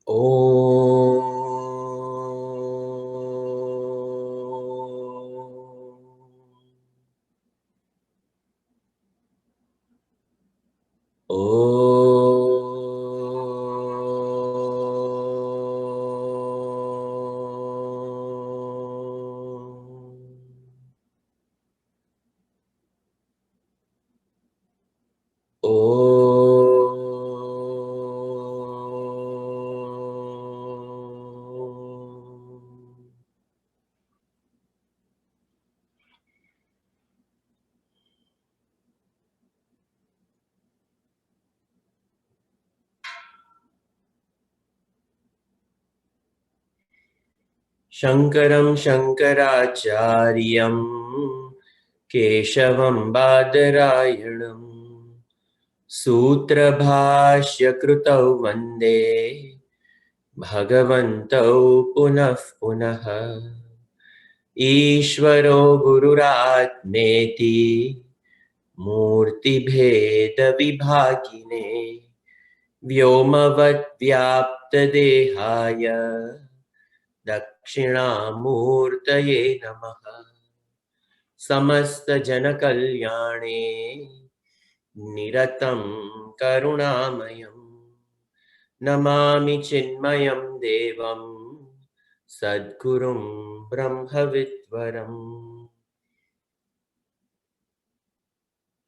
Om. Shankaram Shankaracharyam Keshavam Badarayanam Sutra Bhashya Krutau Vande Bhagavantau Punah Punah Ishvaro Gururatmeti Murti Bheda Vibhagine Vyomavat Vyapta Dehaya Dakshinamurtaye Namaha Samasta Janakalyane Niratam Karunamayam Namami Chinmayam Devam Sadgurum Brahmavidvaram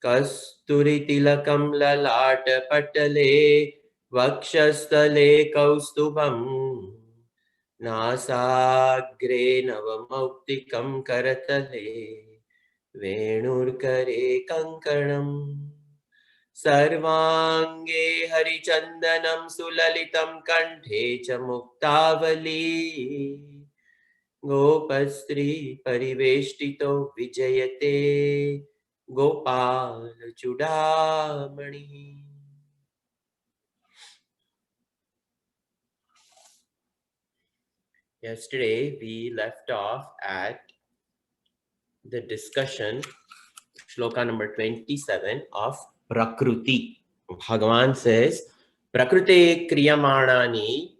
Kasturitilakam lalata patale Vakshastale kaustubam Nasagre navamauktikam karatale Venurkare kankanam Sarvange harichandanam sulalitam kanthe cha muktavali Gopastri pariveshtito vijayate Gopal Chudamani. Yesterday we left off at the discussion, shloka number 27 of Prakruti. Bhagavan says, Prakrute kriyamanani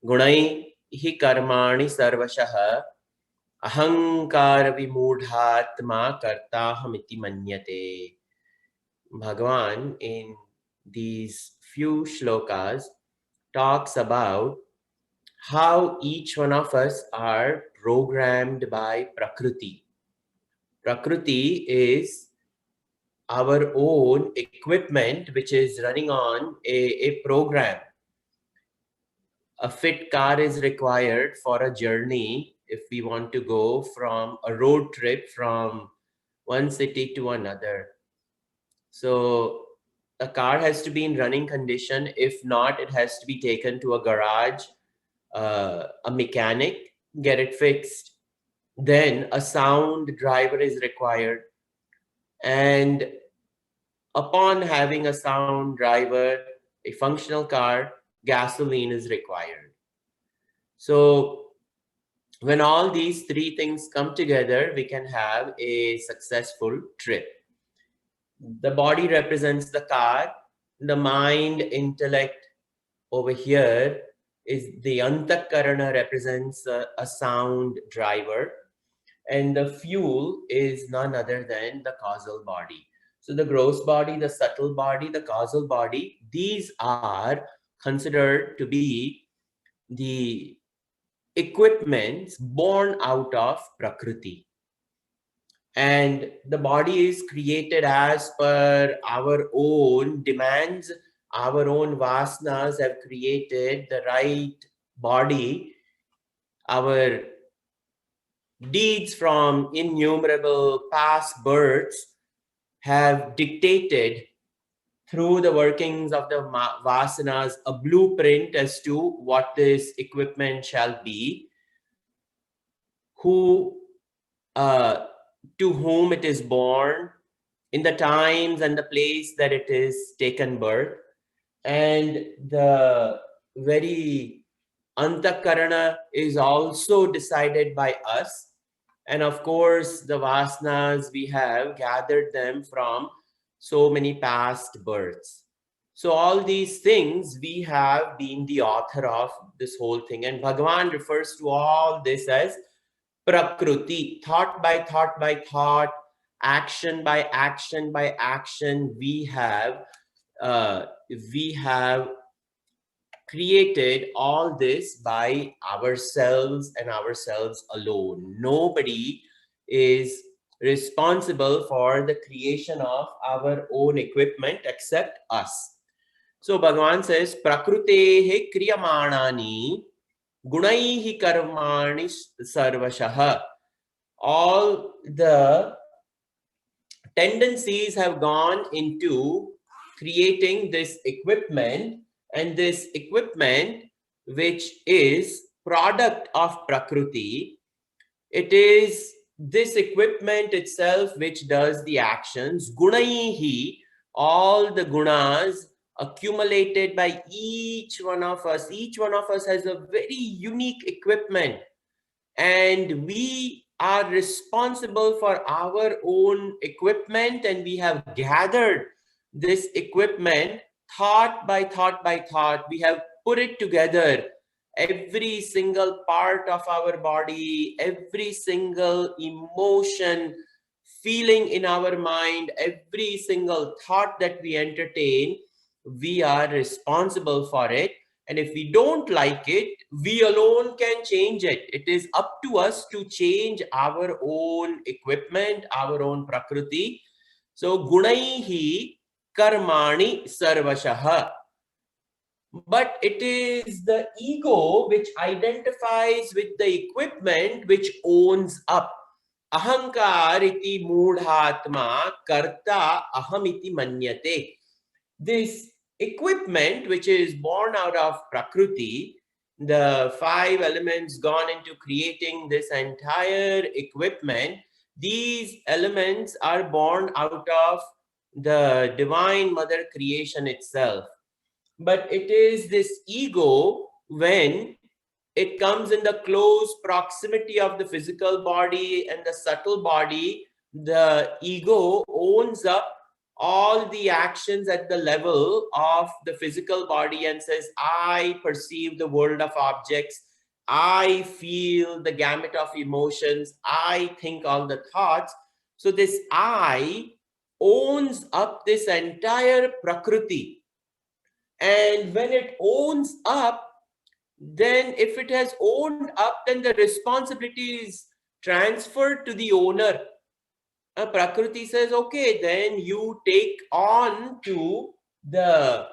gunai hi karmani sarvashah ahankara vimudhatma kartahamiti manyate. Bhagavan in these few shlokas talks about how each one of us are programmed by Prakriti. Prakriti is our own equipment which is running on a program. A fit car is required for a journey if we want to go from a road trip from one city to another. So a car has to be in running condition. If not, it has to be taken to a garage, a mechanic, get it fixed. Then a sound driver is required. And upon having a sound driver, a functional car, gasoline is required. So when all these three things come together, we can have a successful trip. The body represents the car, the mind, intellect over here is the antakarana represents a sound driver, and the fuel is none other than the causal body. So the gross body, the subtle body, the causal body, these are considered to be the equipments born out of Prakriti. And the body is created as per our own demands. Our own vasanas have created the right body. Our deeds from innumerable past births have dictated through the workings of the vasanas a blueprint as to what this equipment shall be, who to whom it is born, in the times and the place that it is taken birth, and the very antakarana is also decided by us. And of course, the vasanas, we have gathered them from so many past births. So all these things, we have been the author of this whole thing. And Bhagavan refers to all this as Prakruti, thought by thought by thought, action by action by action. Uh, we have created all this by ourselves and ourselves alone. Nobody is responsible for the creation of our own equipment except us. So Bhagavan says, Prakrutehe kriyamanani gunaihi karmani sarvashah. All the tendencies have gone into creating this equipment, and this equipment, which is product of Prakriti, it is this equipment itself which does the actions. Gunaihi, all the gunas accumulated by each one of us. Each one of us has a very unique equipment, and we are responsible for our own equipment, and we have gathered this equipment thought by thought by thought. We have put it together, every single part of our body, every single emotion, feeling in our mind, every single thought that we entertain, we are responsible for it. And if we don't like it, we alone can change it. It is up to us to change our own equipment, our own Prakriti. So, Gunaihi Karmani Sarvashah. But it is the ego which identifies with the equipment which owns up. Ahankar iti mudhatma karta aham iti manyate. This equipment which is born out of Prakriti, the 5 elements gone into creating this entire equipment, these elements are born out of the divine mother creation itself. But it is this ego, when it comes in the close proximity of the physical body and the subtle body, the ego owns up all the actions at the level of the physical body and says, I perceive the world of objects, I feel the gamut of emotions, I think all the thoughts. So this I owns up this entire Prakriti. And when it owns up, then if it has owned up, then the responsibility is transferred to the owner. Prakriti says, okay, then you take on to the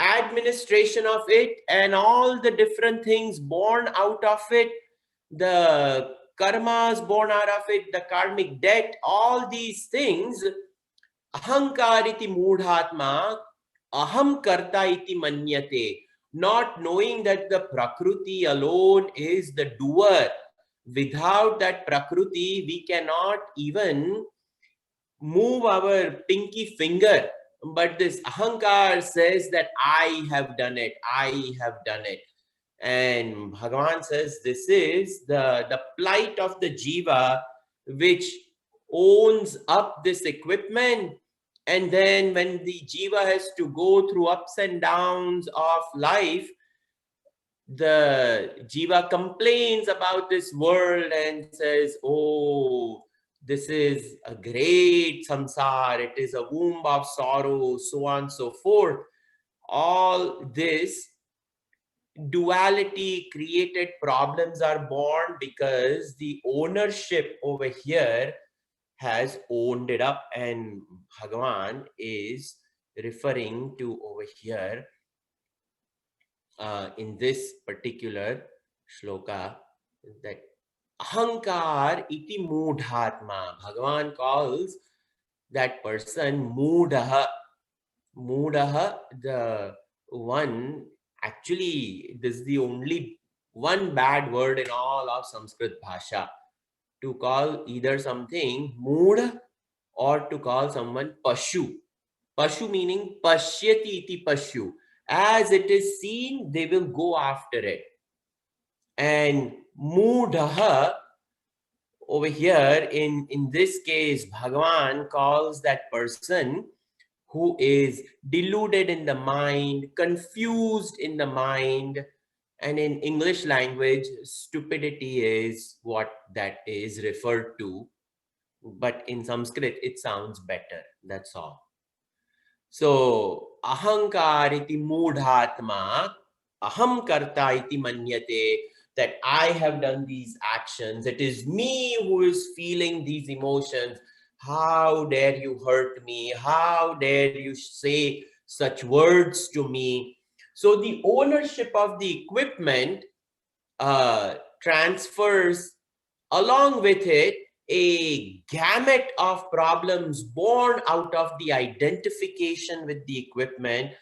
administration of it and all the different things born out of it, the karmas born out of it, the karmic debt, all these things. Ahankar iti mudhatma aham karta iti manyate. Not knowing that the Prakriti alone is the doer. Without that Prakriti, we cannot even move our pinky finger. But this Ahankar says that I have done it, I have done it. And Bhagavan says this is the plight of the jiva, which owns up this equipment. And then when the jiva has to go through ups and downs of life, the jiva complains about this world and says, oh, this is a great samsar, it is a womb of sorrow, so on and so forth. All this duality created problems are born because the ownership over here has owned it up. And Bhagavan is referring to over here in this particular shloka that ahankar iti mudhatma. Bhagavan calls that person mudaha. Mudaha, the one, actually this is the only one bad word in all of Sanskrit Bhasha, to call either something mood or to call someone pashu. Pashu meaning pashyati iti pashu. As it is seen, they will go after it. And mudaha, over here in this case, Bhagavan calls that person who is deluded in the mind, confused in the mind. And in English language, stupidity is what that is referred to. But in Sanskrit, it sounds better. That's all. So, ahankar iti moodhatma, aham karta iti manyate, that I have done these actions. It is me who is feeling these emotions. How dare you hurt me? How dare you say such words to me? So the ownership of the equipment transfers along with it a gamut of problems born out of the identification with the equipment.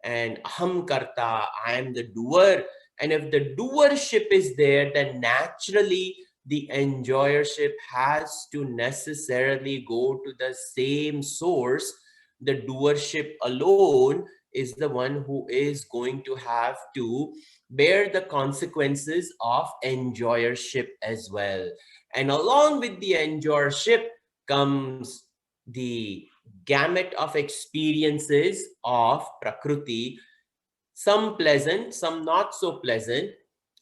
And aham karta, I am the doer. And if the doership is there, then naturally the enjoyership has to necessarily go to the same source. The doership alone is the one who is going to have to bear the consequences of enjoyership as well. And along with the enjoyership comes the gamut of experiences of Prakriti, some pleasant, some not so pleasant.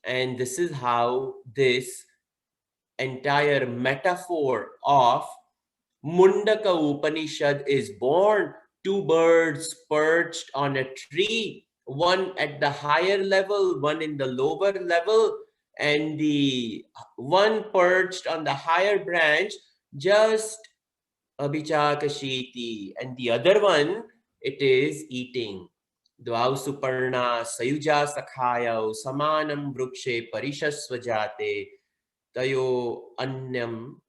And this is how this entire metaphor of Mundaka Upanishad is born. Two birds perched on a tree, one at the higher level, one in the lower level, and the one perched on the higher branch just abhichakashiti, and the other one, it is eating. Dvau suparna sayuja sakhayau samanam vrukshe parishasvajate tayo anyam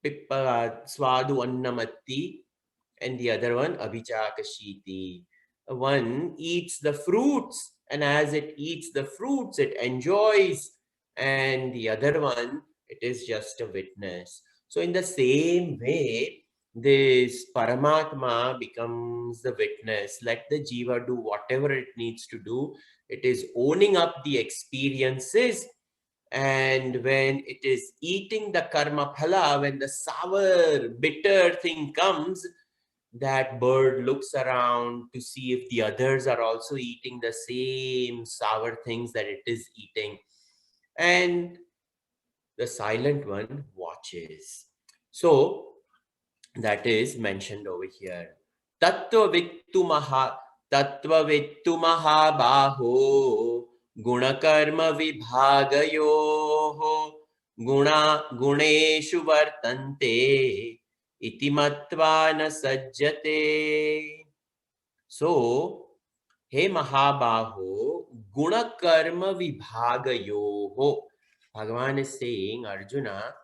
pippa swadu annamatti, and the other one abhichakashiti. One eats the fruits, and as it eats the fruits, it enjoys, and the other one, it is just a witness. So in the same way, this Paramatma becomes the witness. Let the Jiva do whatever it needs to do. It is owning up the experiences. And when it is eating the karma phala, when the sour, bitter thing comes, that bird looks around to see if the others are also eating the same sour things that it is eating. And the silent one watches. So that is mentioned over here. Tattva vittu mahabaho gunakarma vibhagayoho guneshu vartante iti matva na sajjate. So, he mahabaho gunakarma vibhagayoho. Bhagavan is saying, Arjuna,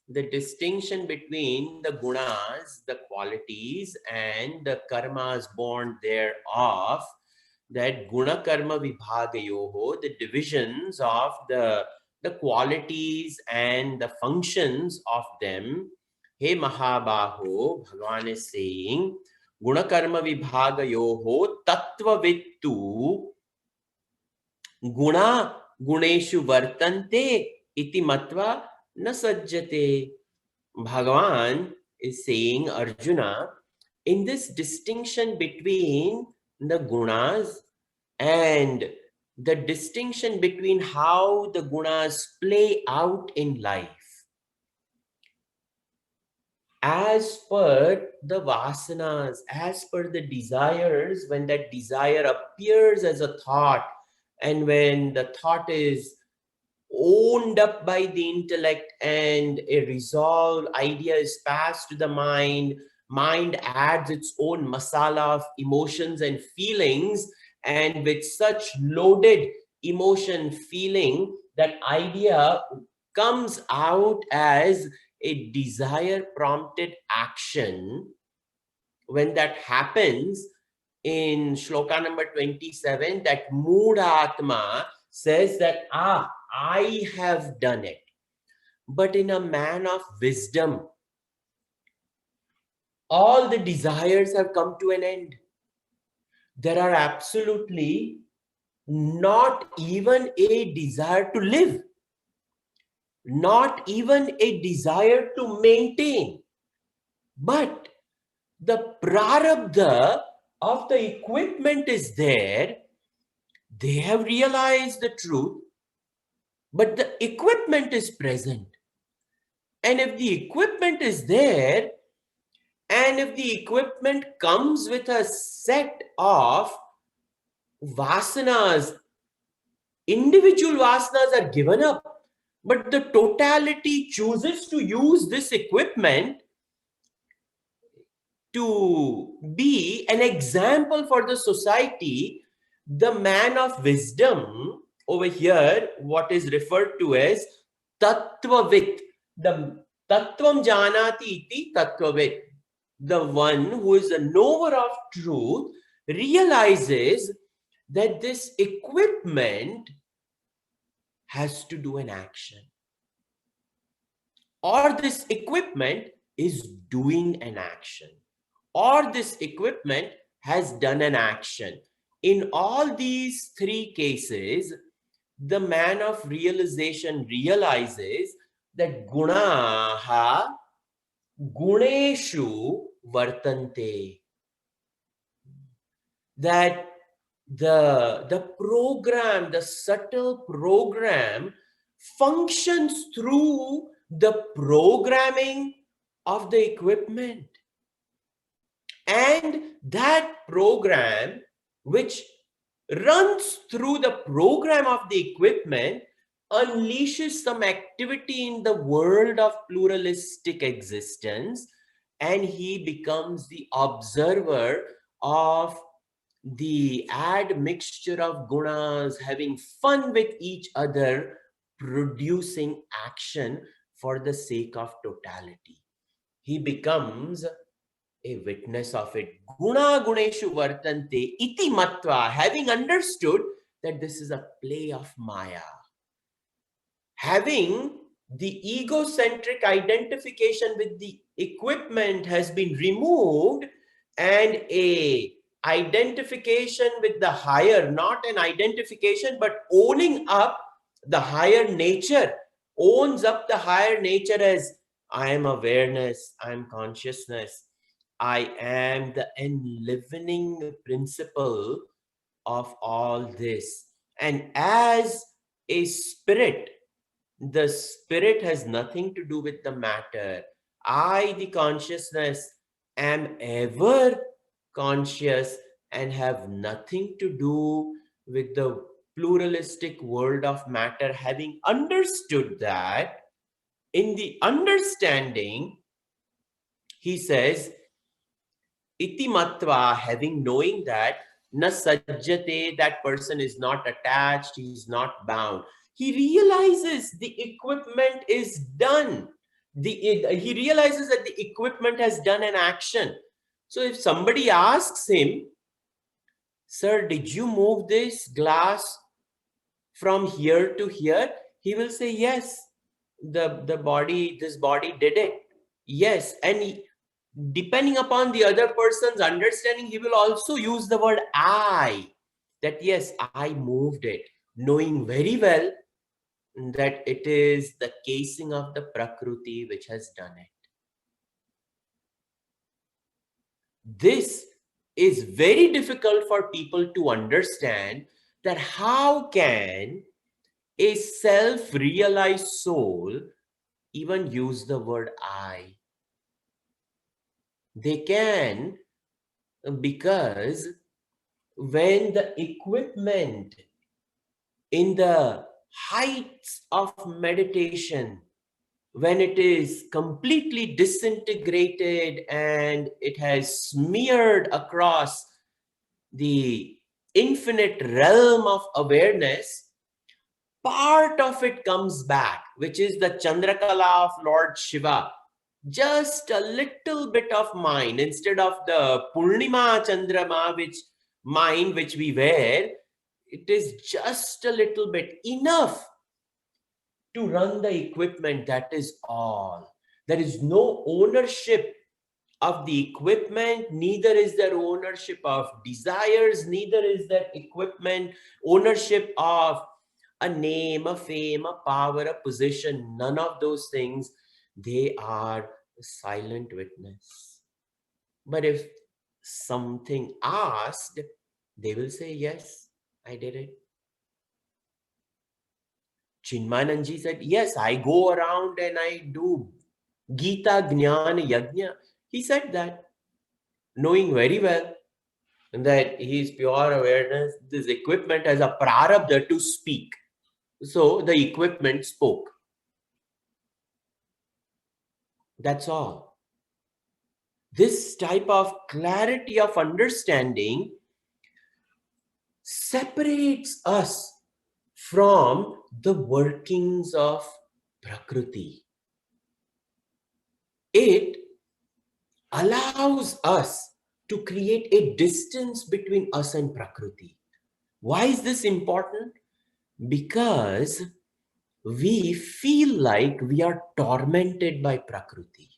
the distinction between the gunas, the qualities, and the karmas born thereof, that guna karma vibhagayoho, the divisions of the qualities and the functions of them. He mahabaho, Bhagavan is saying, guna karma vibhagayoho tattva vittu guna guneshu vartante iti matva na sajjate. Bhagavan is saying, Arjuna, in this distinction between the gunas and the distinction between how the gunas play out in life, as per the vasanas, as per the desires, when that desire appears as a thought, and when the thought is owned up by the intellect and a resolved idea is passed to the mind, mind adds its own masala of emotions and feelings, and with such loaded emotion feeling, that idea comes out as a desire prompted action. When that happens, in shloka number 27, that Moodhatma says that, I have done it. But in a man of wisdom, all the desires have come to an end. There are absolutely not even a desire to live, not even a desire to maintain. But the prarabdha of the equipment is there, they have realized the truth, but the equipment is present. And if the equipment is there, and if the equipment comes with a set of vasanas, individual vasanas are given up, but the totality chooses to use this equipment to be an example for the society, the man of wisdom over here, what is referred to as tattvavit, the tattvam janati iti tattvavit, the one who is a knower of truth, realizes that this equipment has to do an action, or this equipment is doing an action, or this equipment has done an action. In all these three cases, the man of realization realizes that gunaha guneshu vartante, that the program, the subtle program, functions through the programming of the equipment. And that program, which runs through the program of the equipment, unleashes some activity in the world of pluralistic existence, and he becomes the observer of the admixture of gunas, having fun with each other, producing action for the sake of totality. He becomes a witness of it. Guna guneshu vartante iti matva, having understood that this is a play of Maya. Having the egocentric identification with the equipment has been removed, and a identification with the higher, not an identification, but owning up the higher nature, owns up the higher nature as I am awareness, I am consciousness, I am the enlivening principle of all this. And as a spirit, the spirit has nothing to do with the matter. I, the consciousness, am ever conscious and have nothing to do with the pluralistic world of matter. Having understood that, in the understanding, he says, iti matva, having knowing that, na sajjate, that person is not attached, he is not bound. He realizes the equipment is done. He realizes that the equipment has done an action. So if somebody asks him, sir, did you move this glass from here to here? He will say, yes, this body did it. Yes. And depending upon the other person's understanding, he will also use the word I, that yes, I moved it, knowing very well that it is the casing of the Prakriti which has done it. This is very difficult for people to understand, that how can a self-realized soul even use the word I? They can, because when the equipment in the heights of meditation, when it is completely disintegrated and it has smeared across the infinite realm of awareness, part of it comes back, which is the Chandrakala of Lord Shiva. Just a little bit of mind, instead of the Purnima Chandrama which we wear, it is just a little bit, enough to run the equipment. That is all. There is no ownership of the equipment, neither is there ownership of desires, neither is there equipment ownership of a name, a fame, a power, a position. None of those things. They are a silent witness. But if something asked, they will say, yes, I did it. Chinmayananji said, yes, I go around and I do Gita Jnana Yajna. He said that, knowing very well that he is pure awareness, this equipment has a prarabdha to speak. So the equipment spoke. That's all. This type of clarity of understanding separates us from the workings of Prakriti. It allows us to create a distance between us and Prakriti. Why is this important? Because we feel like we are tormented by Prakriti.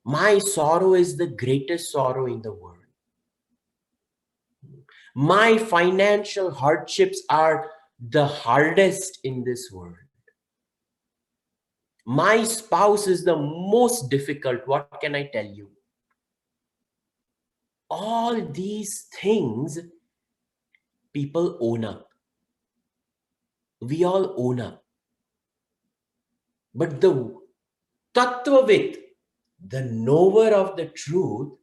My sorrow is the greatest sorrow in the world. My financial hardships are the hardest in this world. My spouse is the most difficult. What can I tell you? All these things people own up. We all own up. But the Tattvavit, the knower of the truth,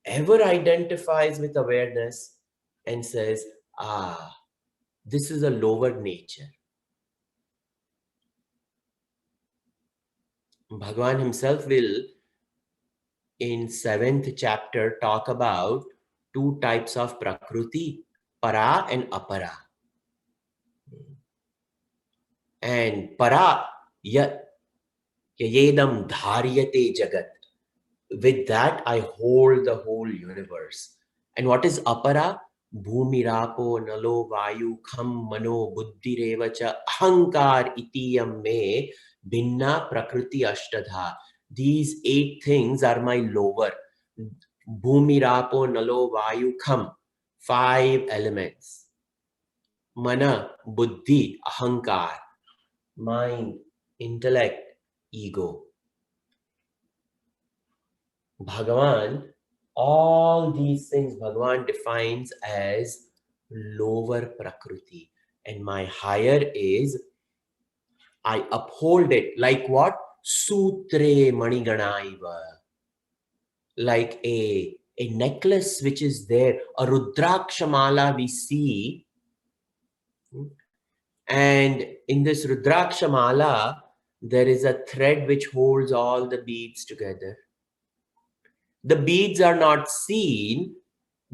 ever identifies with awareness and says, this is a lower nature. Bhagavan himself will, in 7th chapter, talk about two types of Prakriti, Para and Apara. And Para, Yayedam Dharyate Jagat. With that, I hold the whole universe. And what is Apara? Bhumi Rapo Nalo Vayu Kham Mano Buddhi Revacha Ahankar Itiyam Me Binna Prakriti Ashtadha. These 8 things are my lower. Bhumi Rapo Nalo Vayu Kham. 5 elements. Mana, Buddhi, Ahankar. Mind, intellect, ego. Bhagavan, all these things Bhagavan defines as lower Prakriti. And my higher is, I uphold it. Like what? Sutre Maniganaiva. Like a necklace which is there, a Rudrakshamala we see. And in this Rudrakshamala, there is a thread which holds all the beads together. The beads are not seen.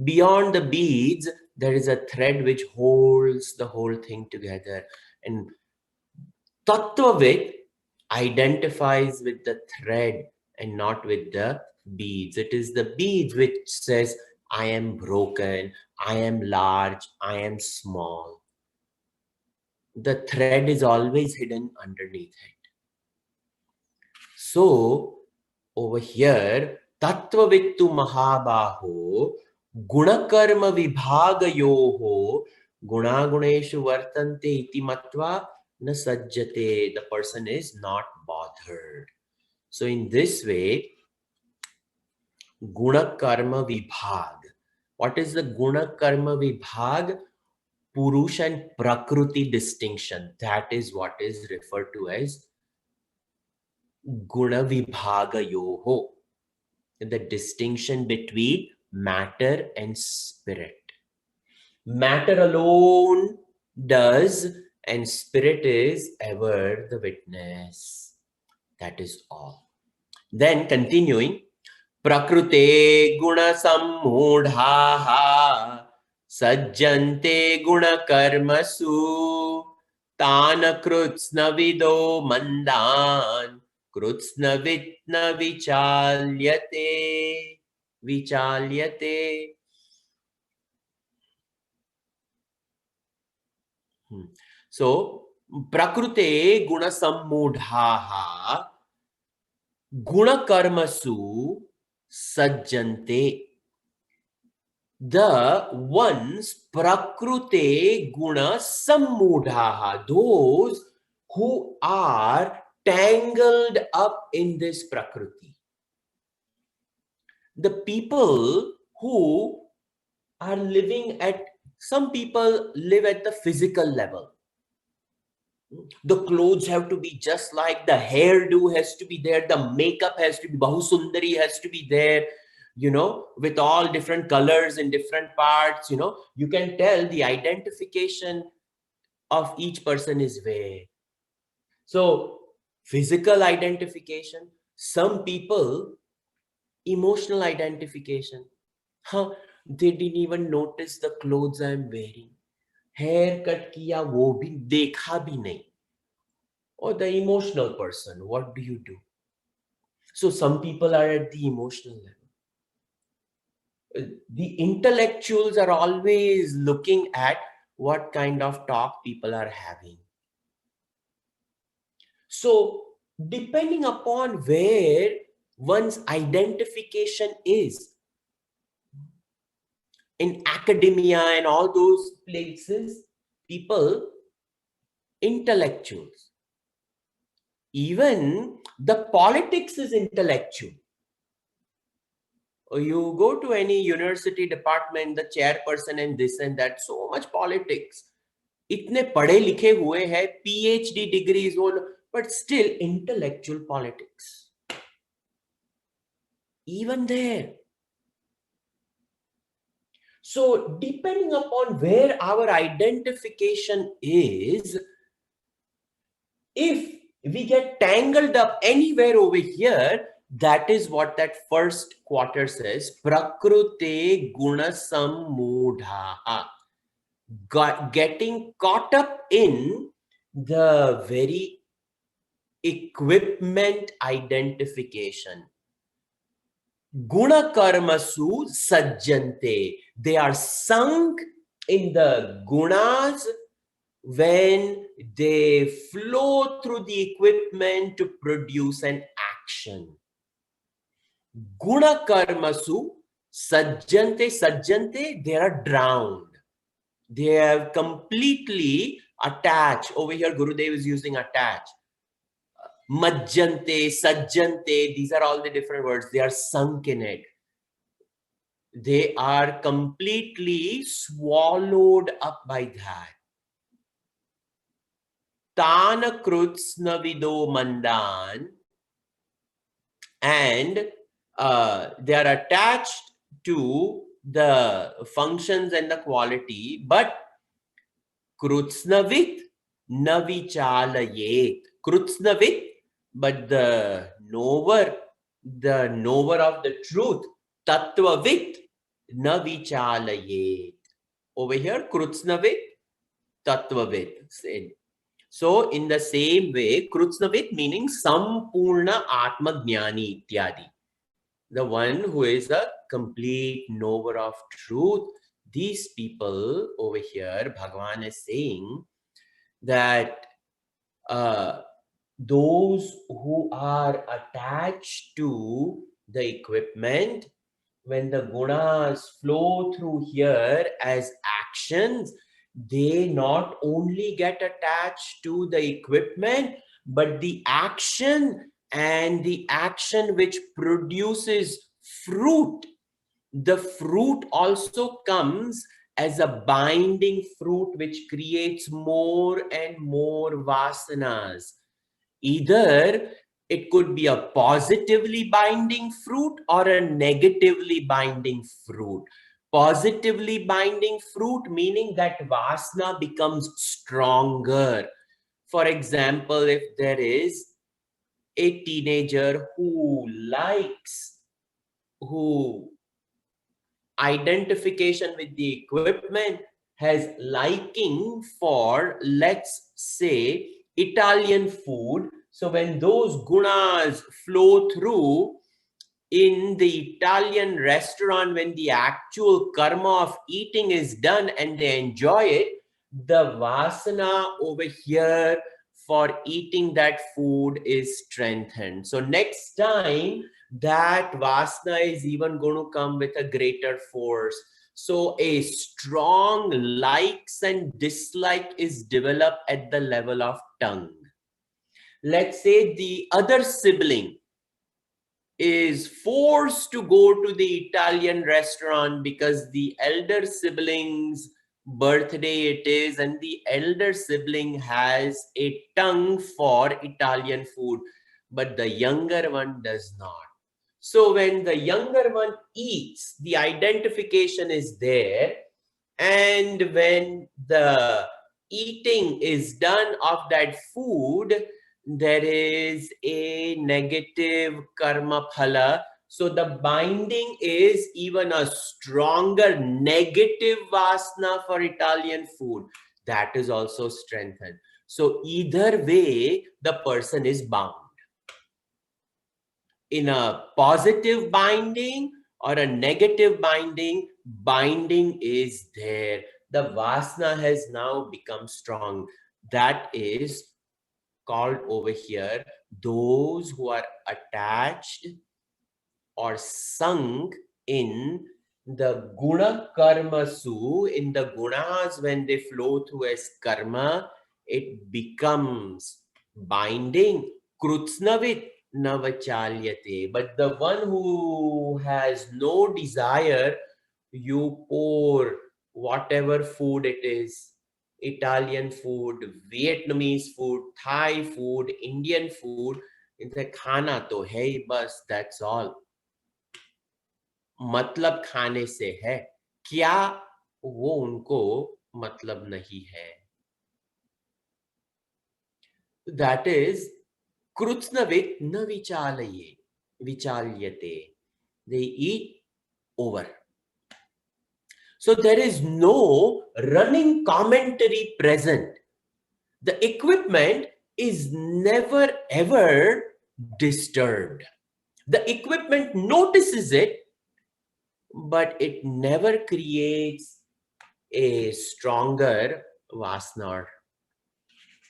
Beyond the beads, there is a thread which holds the whole thing together. And Tattvavit identifies with the thread and not with the beads. It is the beads which says, I am broken, I am large, I am small. The thread is always hidden underneath it. So, over here, Tattvavittu Mahabaho, Gunakarma Vibhagayoho, Gunaguneshu Vartante iti matva na sajjate. The person is not bothered. So, in this way, Gunakarma Vibhag. What is the Gunakarma Vibhag? Purush and Prakriti distinction. That is what is referred to as Guna Vibhagayoho. The distinction between matter and spirit. Matter alone does, and spirit is ever the witness. That is all. Then continuing, Prakrute guna sammudhaha sajjante guna karmasu tana krutsna vido mandan Krutsna vitna vichalyate. So, prakrute guna sammudhaha guna karmasu sajjante. The ones prakrute guna sammudhaha, those who are tangled up in this Prakriti. The people who are living at, some people live at the physical level. The clothes have to be just like, the hairdo has to be there, the makeup has to be, Bahusundari has to be there, with all different colors in different parts, you can tell the identification of each person is where. So, physical identification, some people, emotional identification. Huh, they didn't even notice the clothes I'm wearing. Hair cut kiya, wo bhi dekha bhi nahi. Or the emotional person, what do you do? So some people are at the emotional level. The intellectuals are always looking at what kind of talk people are having. So depending upon where one's identification is, in academia and all those places, people, intellectuals. Even the politics is intellectual. You go to any university department, the chairperson and this and that, so much politics. इतने पढ़े लिखे हुए हैं, PhD degrees, but still intellectual politics. Even there. So depending upon where our identification is, if we get tangled up anywhere over here, that is what that first quarter says. Prakrute guna sammudha. Getting caught up in the very equipment identification. Guna karmasu sajjante. They are sunk in the gunas when they flow through the equipment to produce an action. Guna karmasu sajjante, they are drowned. They have completely attached. Over here, Gurudev is using attach. Majjante, sajjante, these are all the different words. They are sunk in it. They are completely swallowed up by that. Tana krutsna vido mandan, and they are attached to the functions and the quality, but krutsnavit navichalayet. Krutsnavit, but the knower of the truth, tattvavit navichalayet. Over here, krutsnavit, tattvavit. So in the same way, krutsnavit meaning sampurna atma jnani ityadi. The one who is a complete knower of truth. These people over here, Bhagavan is saying that those who are attached to the equipment, when the gunas flow through here as actions, they not only get attached to the equipment, but the action, and the action which produces fruit. The fruit also comes as a binding fruit which creates more and more vasanas. Either it could be a positively binding fruit or a negatively binding fruit. Positively binding fruit meaning that vasana becomes stronger. For example, if there is a teenager who identification with the equipment, has liking for, let's say, Italian food. So when those gunas flow through in the Italian restaurant, when the actual karma of eating is done and they enjoy it, the vasana over here for eating that food is strengthened. So next time, that vasana is even going to come with a greater force. So a strong likes and dislike is developed at the level of tongue. Let's say the other sibling is forced to go to the Italian restaurant because the elder sibling's birthday it is, and the elder sibling has a tongue for Italian food, but the younger one does not. So when the younger one eats, the identification is there, and when the eating is done of that food, there is a negative karma phala. So the binding is even a stronger negative vasana for Italian food. That is also strengthened. So either way, the person is bound. In a positive binding or a negative binding, binding is there. The vasana has now become strong. That is called over here those who are attached or sunk in the guna karma su. In the gunas, when they flow through as karma, it becomes binding. Krutsnavit navachalyate. But the one who has no desire, you pour whatever food it is, Italian food, Vietnamese food, Thai food, Indian food, इनसे खाना तो है ही बस, that's all. मतलब खाने से है, क्या वो उनको मतलब नहीं है. That is कृत्स्नवित् न विचालये विचाल्यते. They eat over. So there is no running commentary present. The equipment is never ever disturbed. The equipment notices it, but it never creates a stronger vasana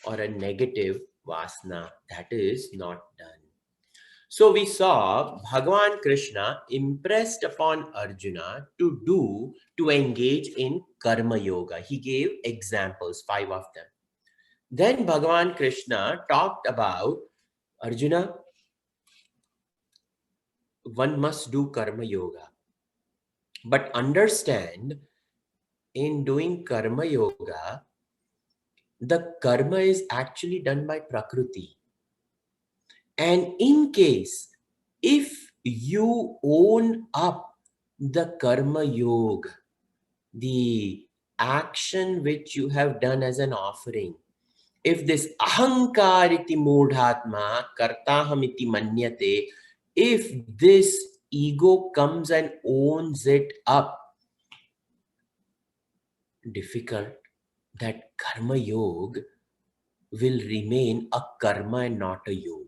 or a negative vasana. That is not done. So we saw Bhagavan Krishna impressed upon Arjuna to engage in karma yoga. He gave examples, 5 of them. Then Bhagavan Krishna talked about Arjuna, one must do karma yoga. But understand, in doing karma yoga, the karma is actually done by Prakriti. And in case, if you own up the karma yoga, the action which you have done as an offering, if this ahankariti mudhatma kartahamiti manyate, if this ego comes and owns it up, difficult, that karma yoga will remain a karma and not a yoga.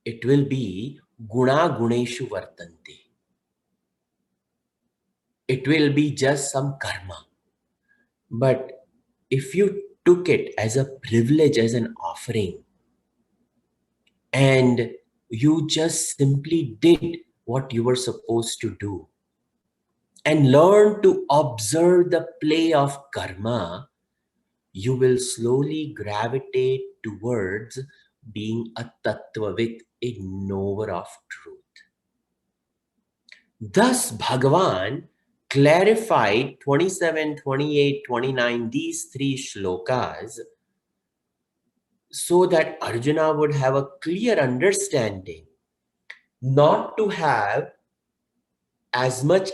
It will be guna guneshu vartante. It will be just some karma. But if you took it as a privilege, as an offering, and you just simply did what you were supposed to do, and learn to observe the play of karma, you will slowly gravitate towards being a tattvavit, a knower of truth. Thus, Bhagavan clarified 27, 28, 29, these 3 shlokas, so that Arjuna would have a clear understanding, not to have as much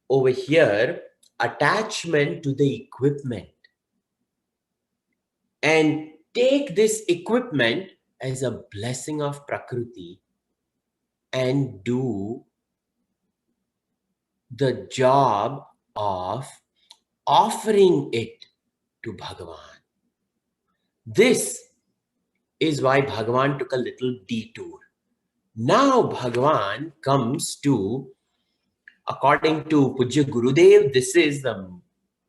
over here attachment to the equipment, and take this equipment as a blessing of Prakriti and do the job of offering it to Bhagavan. This is why Bhagavan took a little detour. Now Bhagavan comes to, according to Pujya Gurudev, this is the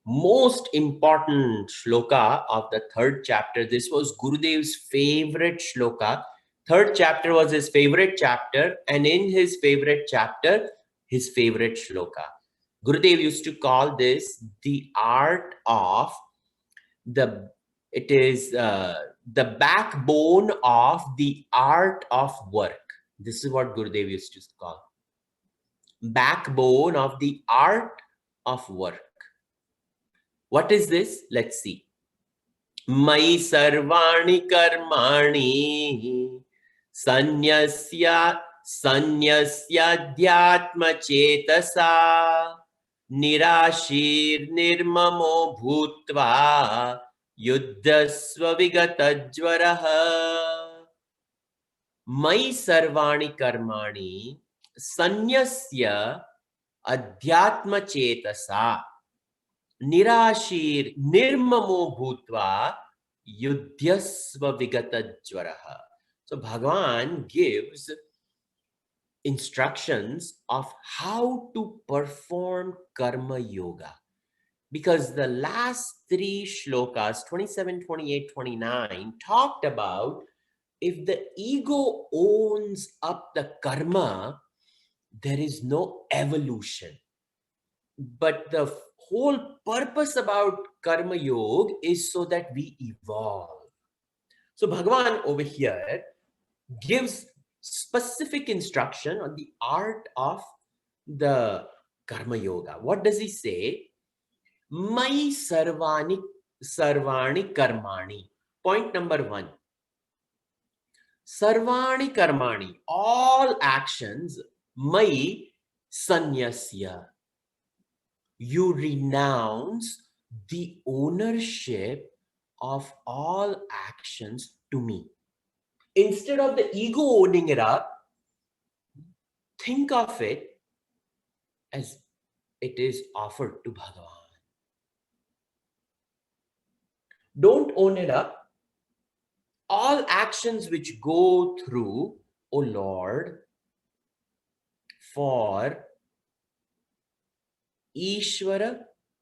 most important shloka of the 3rd chapter. This was Gurudev's favorite shloka. 3rd chapter was his favorite chapter, and in his favorite chapter, his favorite shloka. Gurudev used to call this the art of the It is the backbone of the art of work. This is what Gurudev used to call backbone of the art of work. What is this? Let's see. Mai sarvani karmani sanyasya chetasa nirashir nirmamo bhutva yuddhasva vigatajvaraha. Mai sarvani karmani sanyasya chetasa nirashir nirmamo bhutva yuddhyasva vigatajvaraha. So Bhagavan gives instructions of how to perform karma yoga, because the last three shlokas 27, 28, 29 talked about if the ego owns up the karma, there is no evolution. But the whole purpose about karma yoga is so that we evolve. So Bhagavan over here gives specific instruction on the art of the karma yoga. What does he say? Mai sarvani karmani. Point number 1. Sarvani karmani. All actions. Mai sanyasya. You renounce the ownership of all actions to me. Instead of the ego owning it up, think of it as it is offered to Bhagavan. Don't own it up. All actions which go through, O Lord, for Ishvara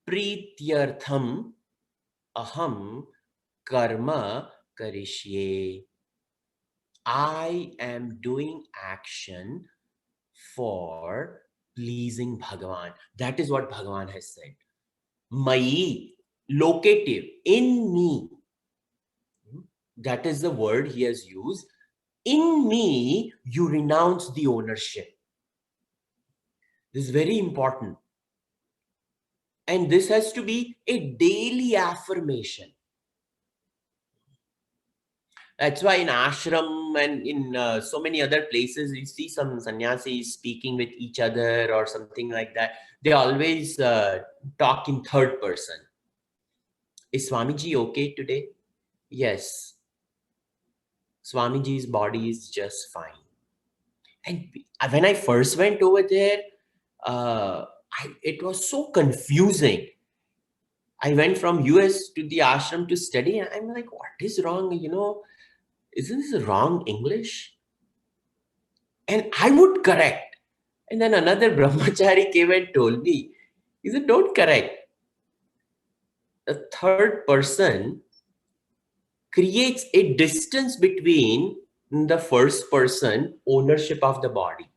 Prityartham Aham Karma Karishye. I am doing action for pleasing Bhagavan. That is what Bhagavan has said. Mai, locative, in me. That is the word he has used. In me, you renounce the ownership. This is very important. And this has to be a daily affirmation. That's why in ashram and in so many other places, you see some sannyasis speaking with each other or something like that. They always talk in third person. Is Swamiji okay today? Yes. Swamiji's body is just fine. And when I first went over there, it was so confusing. I went from US to the ashram to study, and I'm like, what is wrong? Isn't this wrong English? And I would correct. And then another brahmachari came and told me, he said, don't correct. The third person creates a distance between the first person ownership of the body.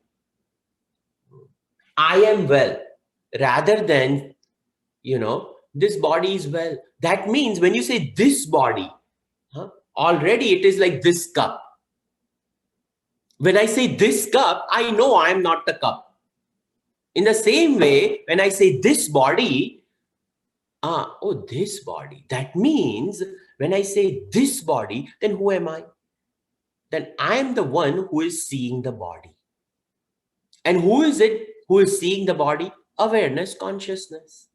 I am well, rather than, this body is well. That means when you say this body, already it is like this cup. When I say this cup, I know I am not the cup. In the same way, when I say this body, this body. That means when I say this body, then who am I? Then I am the one who is seeing the body. And who is it who is seeing the body? Awareness, consciousness.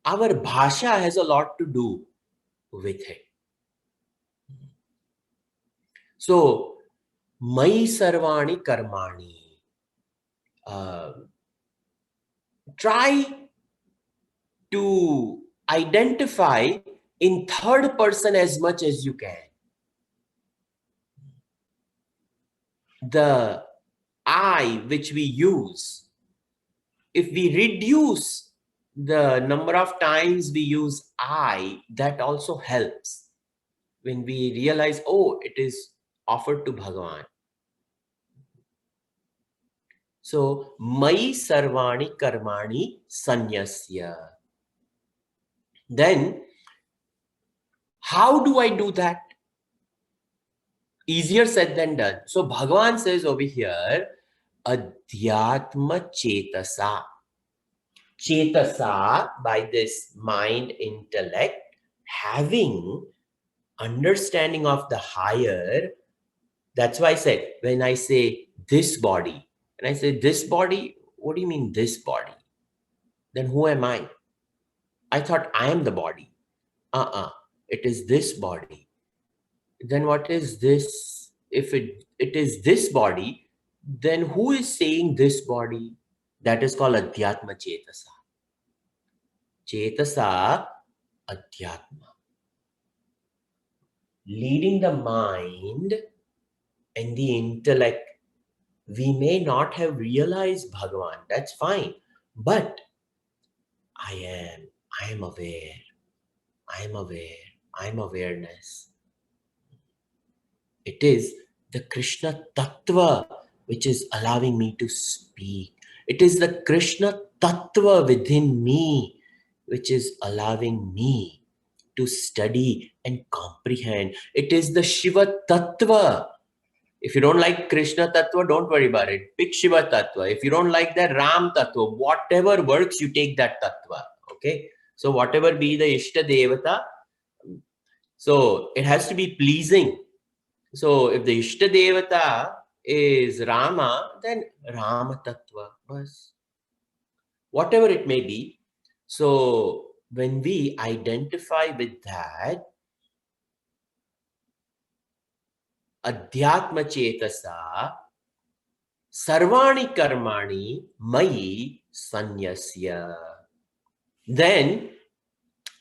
Our bhasha has a lot to do with it. So, mai sarvani karmani. Try to identify in third person as much as you can. The I which we use, if we reduce the number of times we use I, that also helps. When we realize, it is offered to Bhagavan. So, mai sarvani karmani sanyasya. Then how do I do that? Easier said than done. So Bhagavan says over here, Adhyatma Chetasa. Chetasa, by this mind, intellect, having understanding of the higher. That's why I said, when I say this body, and I say this body, what do you mean this body? Then who am I? I thought I am the body. It is this body. Then what is this? If it is this body, then who is saying this body? That is called Adhyatma Chetasa. Chetasa Adhyatma. Leading the mind and the intellect. We may not have realized Bhagavan, that's fine. But I am aware, I am awareness. It is the Krishna Tattva which is allowing me to speak. It is the Krishna Tattva within me which is allowing me to study and comprehend. It is the Shiva Tattva. If you don't like Krishna Tattva, don't worry about it. Pick Shiva Tattva. If you don't like that Ram Tattva, whatever works, you take that Tattva. Okay? So whatever be the Ishta Devata, so it has to be pleasing. So if the Ishta Devata is Rama, then Rama Tattva. Bas. Whatever it may be. So when we identify with that, Adhyatma Chetasa Sarvani Karmani Mayi Sanyasya. Then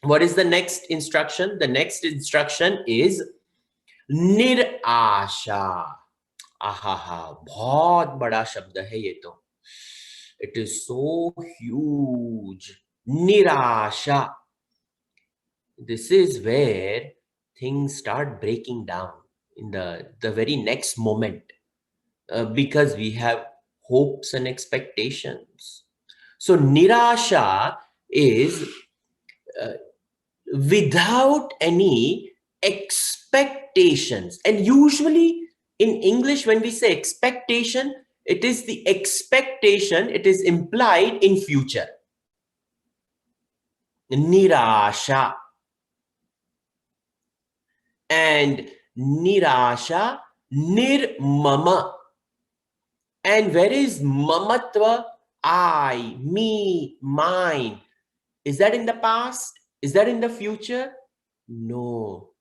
what is the next instruction? The next instruction is Nirasha. Ahaha, बहुत बड़ा शब्द है ये तो. It is so huge. Nirasha. This is where things start breaking down in the very next moment, because we have hopes and expectations. So nirasha is without any expectations. And usually in English, when we say expectation, it is the expectation, it is implied in future. Nirasha. And nirasha, nirmama. And where is mamatva? I, me, mine. Is that in the past? Is that in the future? No.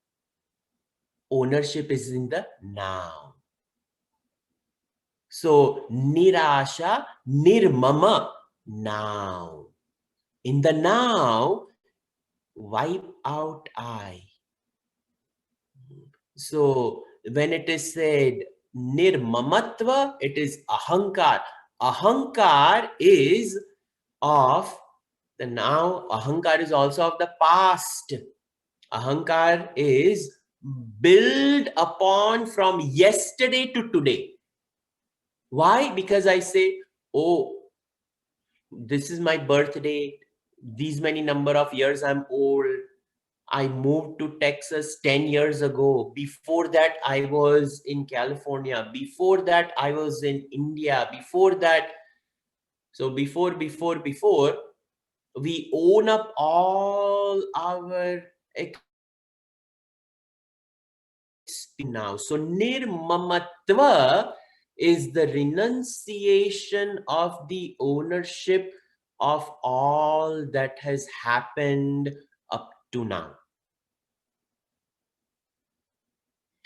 Ownership is in the now. So, nirasha, nirmama, now. In the now, wipe out I. So, when it is said nirmamatva, it is ahankar. Ahankar is of the now. Ahankar is also of the past. Ahankar is built upon from yesterday to today. Why? Because I say, oh, this is my birth date. These many number of years I'm old. I moved to Texas 10 years ago. Before that, I was in California. Before that, I was in India. Before that, so before, we own up all our now. So nirmamatva is the renunciation of the ownership of all that has happened up to now.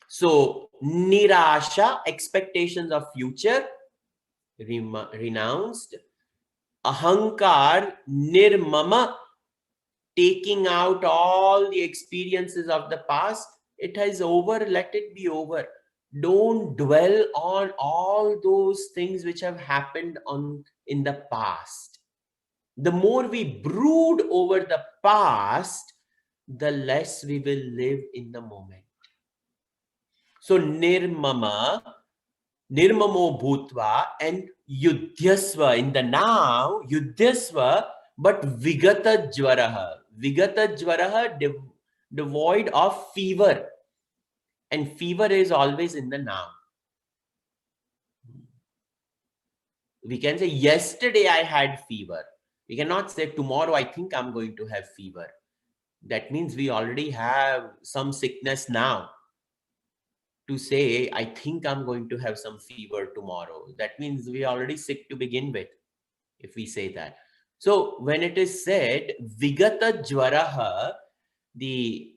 So nirasha, expectations of future, renounced. Ahankar, nirmama, taking out all the experiences of the past. It has over, let it be over. Don't dwell on all those things which have happened in the past. The more we brood over the past, the less we will live in the moment. So nirmama, nirmamo bhutva, and yudhyasva, in the now, yudhyasva, but vigata jvaraha. Vigata jvaraha, devoid of fever. And fever is always in the now. We can say, yesterday I had fever. We cannot say, tomorrow I think I'm going to have fever. That means we already have some sickness now. To say, I think I'm going to have some fever tomorrow, that means we are already sick to begin with, if we say that. So when it is said, Vigata jvaraha, the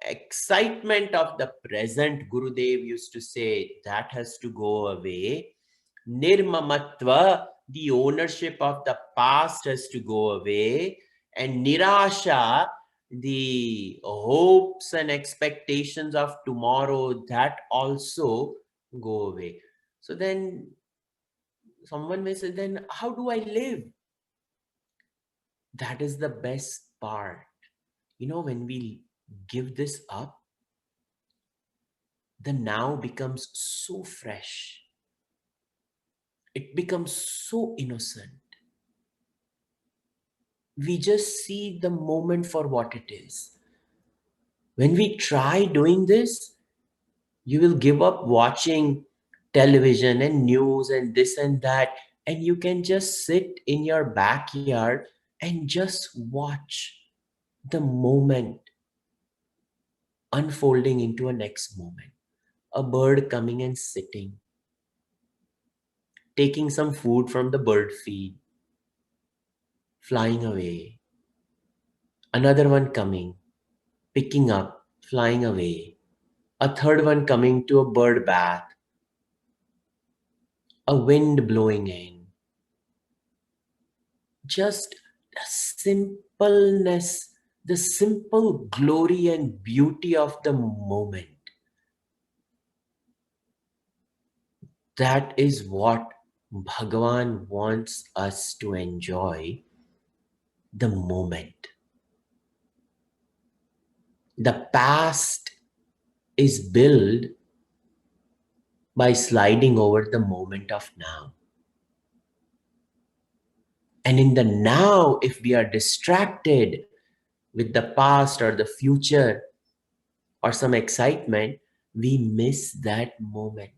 excitement of the present, Gurudev used to say, that has to go away. Nirmamatva, the ownership of the past has to go away. And Nirasha, the hopes and expectations of tomorrow, that also go away. So then someone may say, then how do I live? That is the best part. You know, when we give this up, the now becomes so fresh. It becomes so innocent. We just see the moment for what it is. When we try doing this, you will give up watching television and news and this and that, and you can just sit in your backyard and just watch the moment unfolding into a next moment. A bird coming and sitting, taking some food from the bird feed, flying away. Another one coming, picking up, flying away. A third one coming to a bird bath, a wind blowing in. Just the simpleness, the simple glory and beauty of the moment. That is what Bhagavan wants us to enjoy, the moment. The past is built by sliding over the moment of now. And in the now, if we are distracted with the past or the future or some excitement, we miss that moment.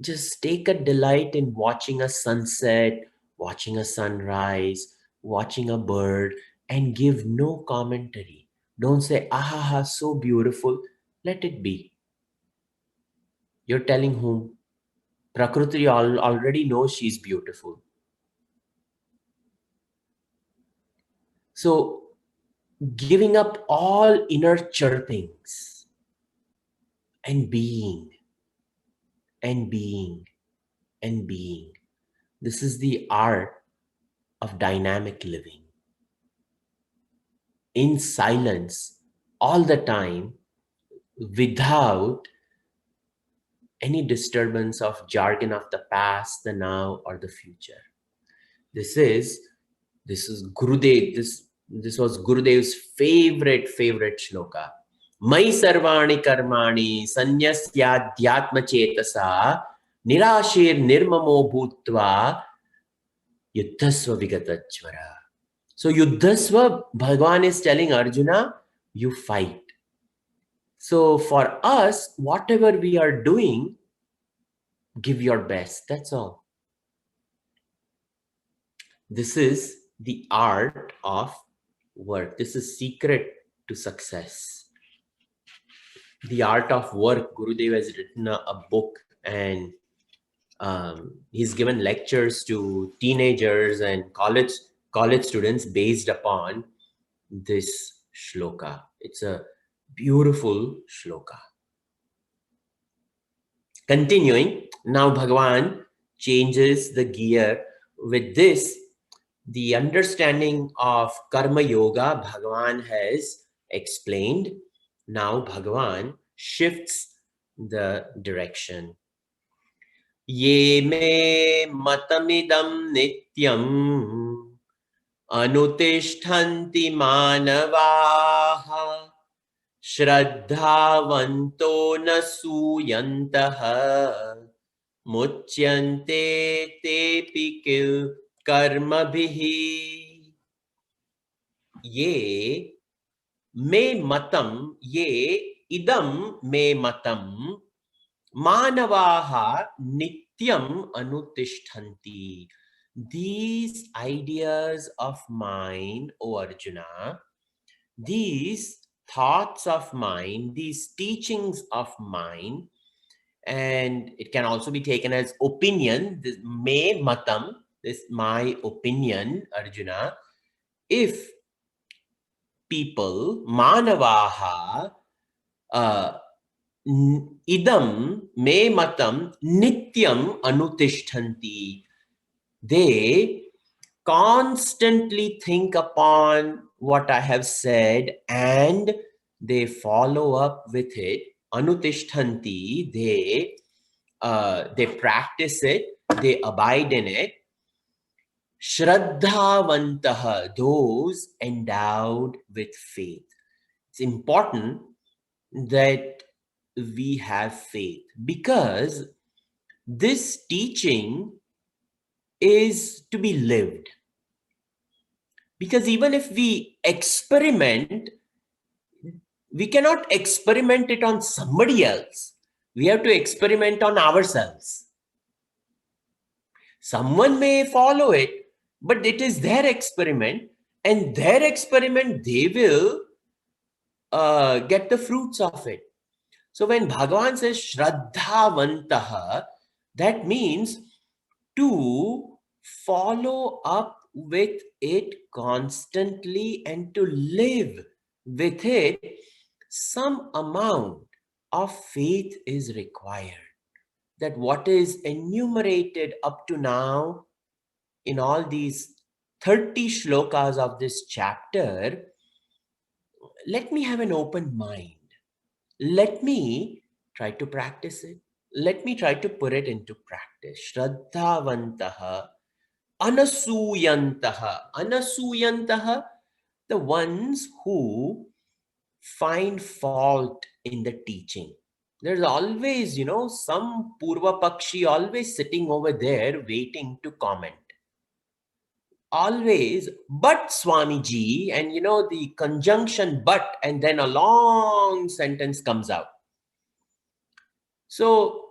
Just take a delight in watching a sunset, watching a sunrise, watching a bird, and give no commentary. Don't say, ah, so beautiful. Let it be. You're telling whom? Prakriti already knows she's beautiful. So, giving up all inner chirpings and being and being and being. This is the art of dynamic living. In silence, all the time, without any disturbance of jargon of the past, the now, or the future. This is Gurudev. This was Gurudev's favorite shloka. Mai sarvani karmani sanyasyadhyatma chetasa nirashir nirmamo bhutva yuddhasva vigatachvara. So yuddhasva, Bhagavan is telling Arjuna, you fight. So for us, whatever we are doing, give your best. That's all. This is the art of work. This is secret to success. The art of work. Gurudev has written a book, and he's given lectures to teenagers and college students based upon this shloka. It's a beautiful shloka. Continuing, now Bhagavan changes the gear. With this, the understanding of Karma Yoga, Bhagavan has explained. Now Bhagavan shifts the direction. Ye me matamidam nityam anutishtanti manavaha Shraddhavanto na suyantaha muchyante tepi kil karmabhihi. ye me matam, ye idam me matam, manavaha nityam anutishtanti. These ideas of mine, O Arjuna, these thoughts of mine, these teachings of mine, and it can also be taken as opinion, this me matam, this my opinion, Arjuna. If people, manavaha, uh, idam me matam nityam anutishtanti, they constantly think upon what I have said and they follow up with it. Anutishtanti, they practice it, they abide in it. Shraddhavantaha, those endowed with faith. It's important that we have faith because this teaching is to be lived. Because even if we experiment, we cannot experiment it on somebody else. We have to experiment on ourselves. Someone may follow it, but it is their experiment, and their experiment, they will get the fruits of it. So when Bhagavan says Shraddhavantaha, that means to follow up with it constantly and to live with it, some amount of faith is required. That what is enumerated up to now in all these 30 shlokas of this chapter, let me have an open mind. Let me try to practice it. Let me try to put it into practice. Shraddhavantaha, anasuyantaha. Anasuyantaha, the ones who find fault in the teaching. There's always, some Purva Pakshi always sitting over there waiting to comment. Always, but Swamiji, and the conjunction but, and then a long sentence comes out. So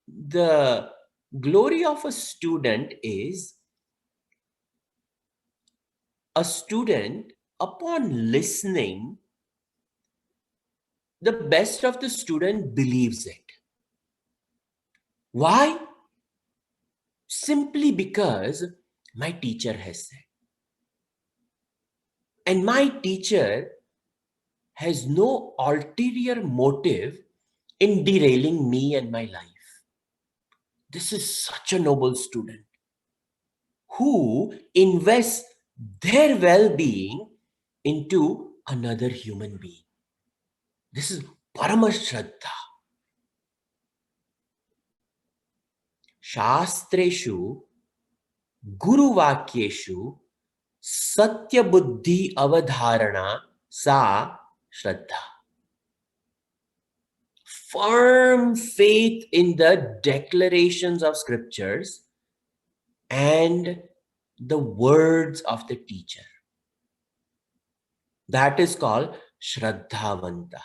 the glory of a student is a student, upon listening, the best of the student believes it. Why? Simply because my teacher has said. And my teacher has no ulterior motive in derailing me and my life. This is such a noble student who invests their well-being into another human being. This is Parama Shraddha. Shastreshu, Guru Vakyeshu, Satya Buddhi Avadharana Sa Shraddha. Firm faith in the declarations of scriptures and the words of the teacher. That is called Shraddhavantaha.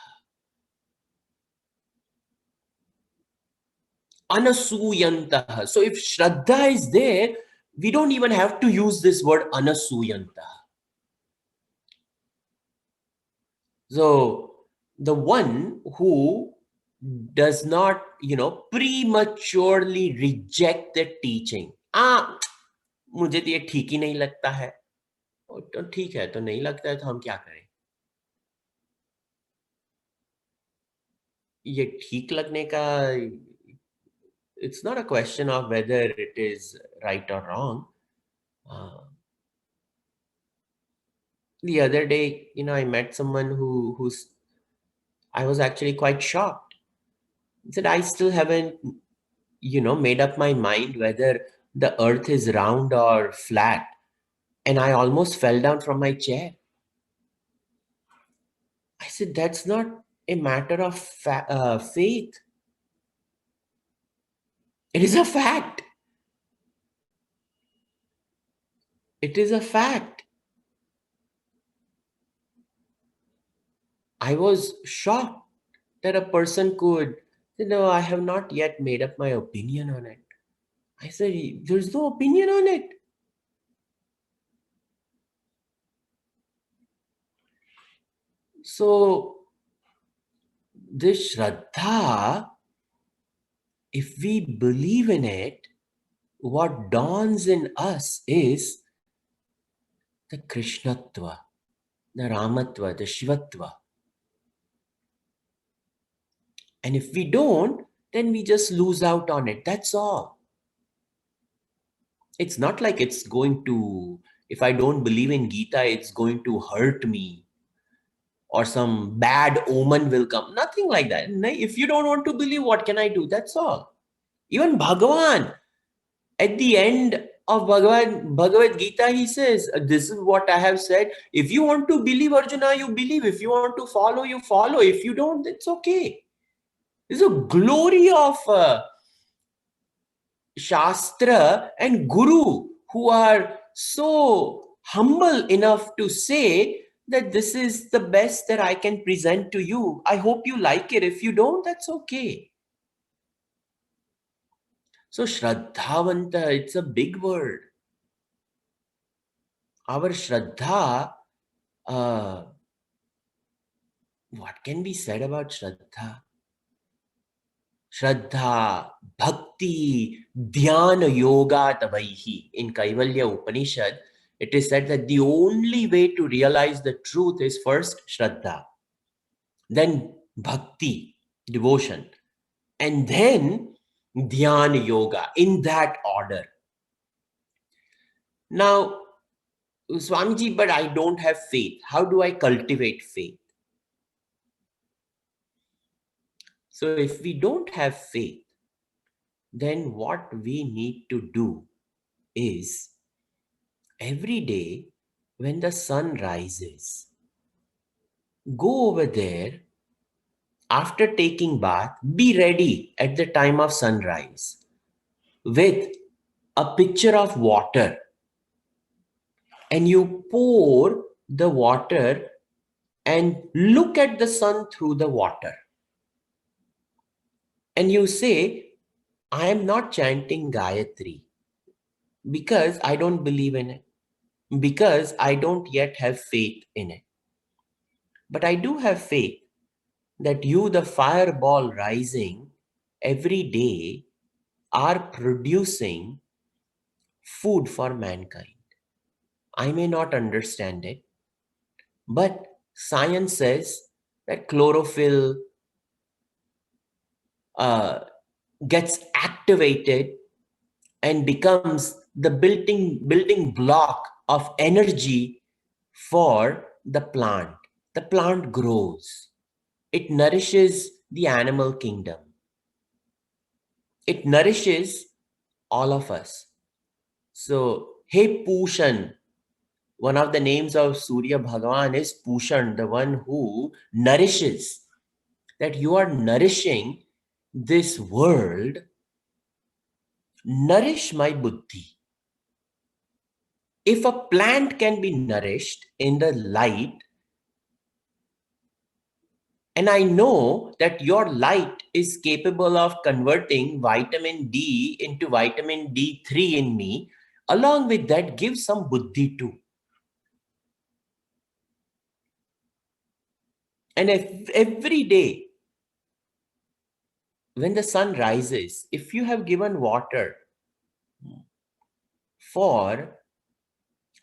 Anasuyantaha. So if Shraddha is there, we don't even have to use this word Anasuyantaha. So the one who does not, prematurely reject the teaching. मुझे तो ये ठीक ही नहीं लगता है. तो ठीक है, तो नहीं लगता है तो हम क्या करें? ये ठीक लगने का, it's not a question of whether it is right or wrong. The other day, I met someone who's, I was actually quite shocked. He said, I still haven't, made up my mind whether the earth is round or flat. And I almost fell down from my chair. I said, that's not a matter of faith. It is a fact. It is a fact. I was shocked that a person could, I have not yet made up my opinion on it. I said, there's no opinion on it. So, this Shraddha, if we believe in it, what dawns in us is the Krishnatva, the Ramatva, the Shivatva. And if we don't, then we just lose out on it. That's all. It's not like it's going to, if I don't believe in Gita, it's going to hurt me or some bad omen will come. Nothing like that. If you don't want to believe, what can I do? That's all. Even Bhagavan, at the end of Bhagavad Gita, he says, this is what I have said. If you want to believe, Arjuna, you believe. If you want to follow, you follow. If you don't, it's okay. There's a glory of Shastra and Guru who are so humble enough to say that this is the best that I can present to you. I hope you like it. If you don't, that's okay. So Shraddhavanta, it's a big word. Our Shraddha, what can be said about Shraddha? Shraddha, Bhakti, Dhyana Yoga Tavaihi. In Kaivalya Upanishad, it is said that the only way to realize the truth is first Shraddha, then Bhakti, devotion, and then Dhyana Yoga, in that order. Now, Swamiji, but I don't have faith. How do I cultivate faith? So if we don't have faith, then what we need to do is every day when the sun rises, go over there after taking bath, be ready at the time of sunrise with a pitcher of water, and you pour the water and look at the sun through the water. And you say, I am not chanting Gayatri because I don't believe in it, because I don't yet have faith in it. But I do have faith that you, the fireball rising every day, are producing food for mankind. I may not understand it, but science says that chlorophyll gets activated and becomes the building block of energy for the plant. The plant grows. It nourishes the animal kingdom. It nourishes all of us. So, hey Pushan, one of the names of Surya Bhagavan is Pushan, the one who nourishes. That you are nourishing this world. Nourish my buddhi. If a plant can be nourished in the light, and I know that your light is capable of converting vitamin D into vitamin D3 in me, along with that, give some buddhi too. And if every day, when the sun rises, if you have given water for,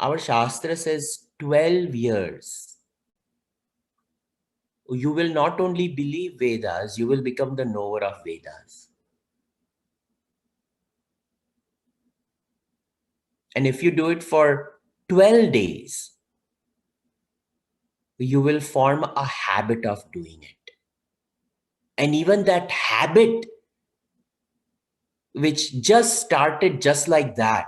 our Shastra says, 12 years, you will not only believe Vedas, you will become the knower of Vedas. And if you do it for 12 days, you will form a habit of doing it. And even that habit, which just started just like that,